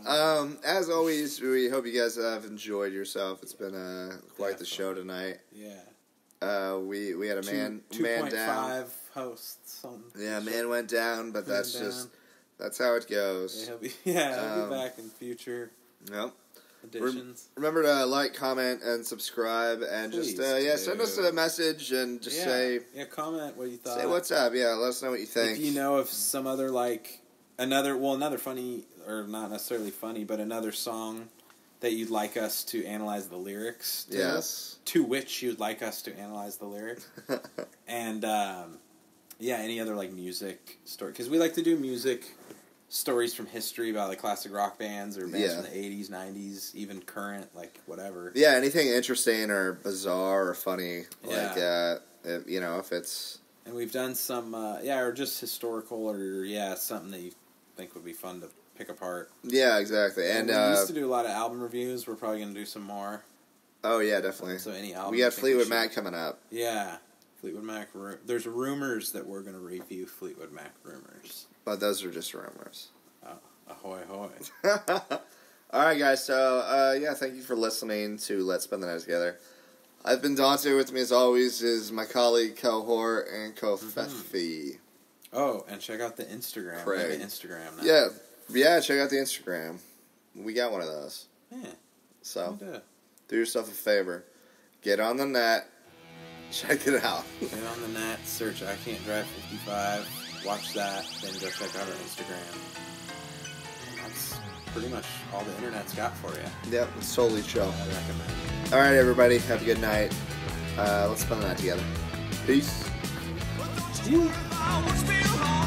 As always, we hope you guys have enjoyed yourself. It's been quite the show tonight. Yeah. We had a man down. 2.5 hosts. Man went down, but that's how it goes. Yeah, he'll be back in future editions. Remember to like, comment, and subscribe, and Please send us a message and just say comment what you thought. Say what's up. Yeah, let us know what you think. If you know of some other another funny, or not necessarily funny, but another song that you'd like us to analyze the lyrics to. Yes. To which you'd like us to analyze the lyrics. And, any other, music story. Because we like to do music stories from history about, classic rock bands or bands from the 80s, 90s, even current, whatever. Yeah, anything interesting or bizarre or funny. If it's... And we've done some, or just historical or, something that you think would be fun to pick apart. Yeah, exactly. And we used to do a lot of album reviews. We're probably going to do some more. Oh yeah, definitely. So any album we got Fleetwood Mac coming up. Yeah, Fleetwood Mac. There's rumors that we're gonna review Fleetwood Mac rumors. But those are just rumors. Ahoy, ahoy. Alright guys, so yeah, thank you for listening to Let's Spend the Night Together. I've been Dante. With me as always is my colleague, cohort, and co-Fefi. Oh, and check out the Instagram. We have an Instagram now. Yeah, check out the Instagram. We got one of those. Yeah. So, do yourself a favor. Get on the net. Check it out. Get on the net, search I Can't Drive 55, watch that, then go check out our Instagram. And that's pretty much all the internet's got for you. Yep, it's solely chill. I recommend. Alright, everybody, have a good night. Let's spend the night together. Peace. I was still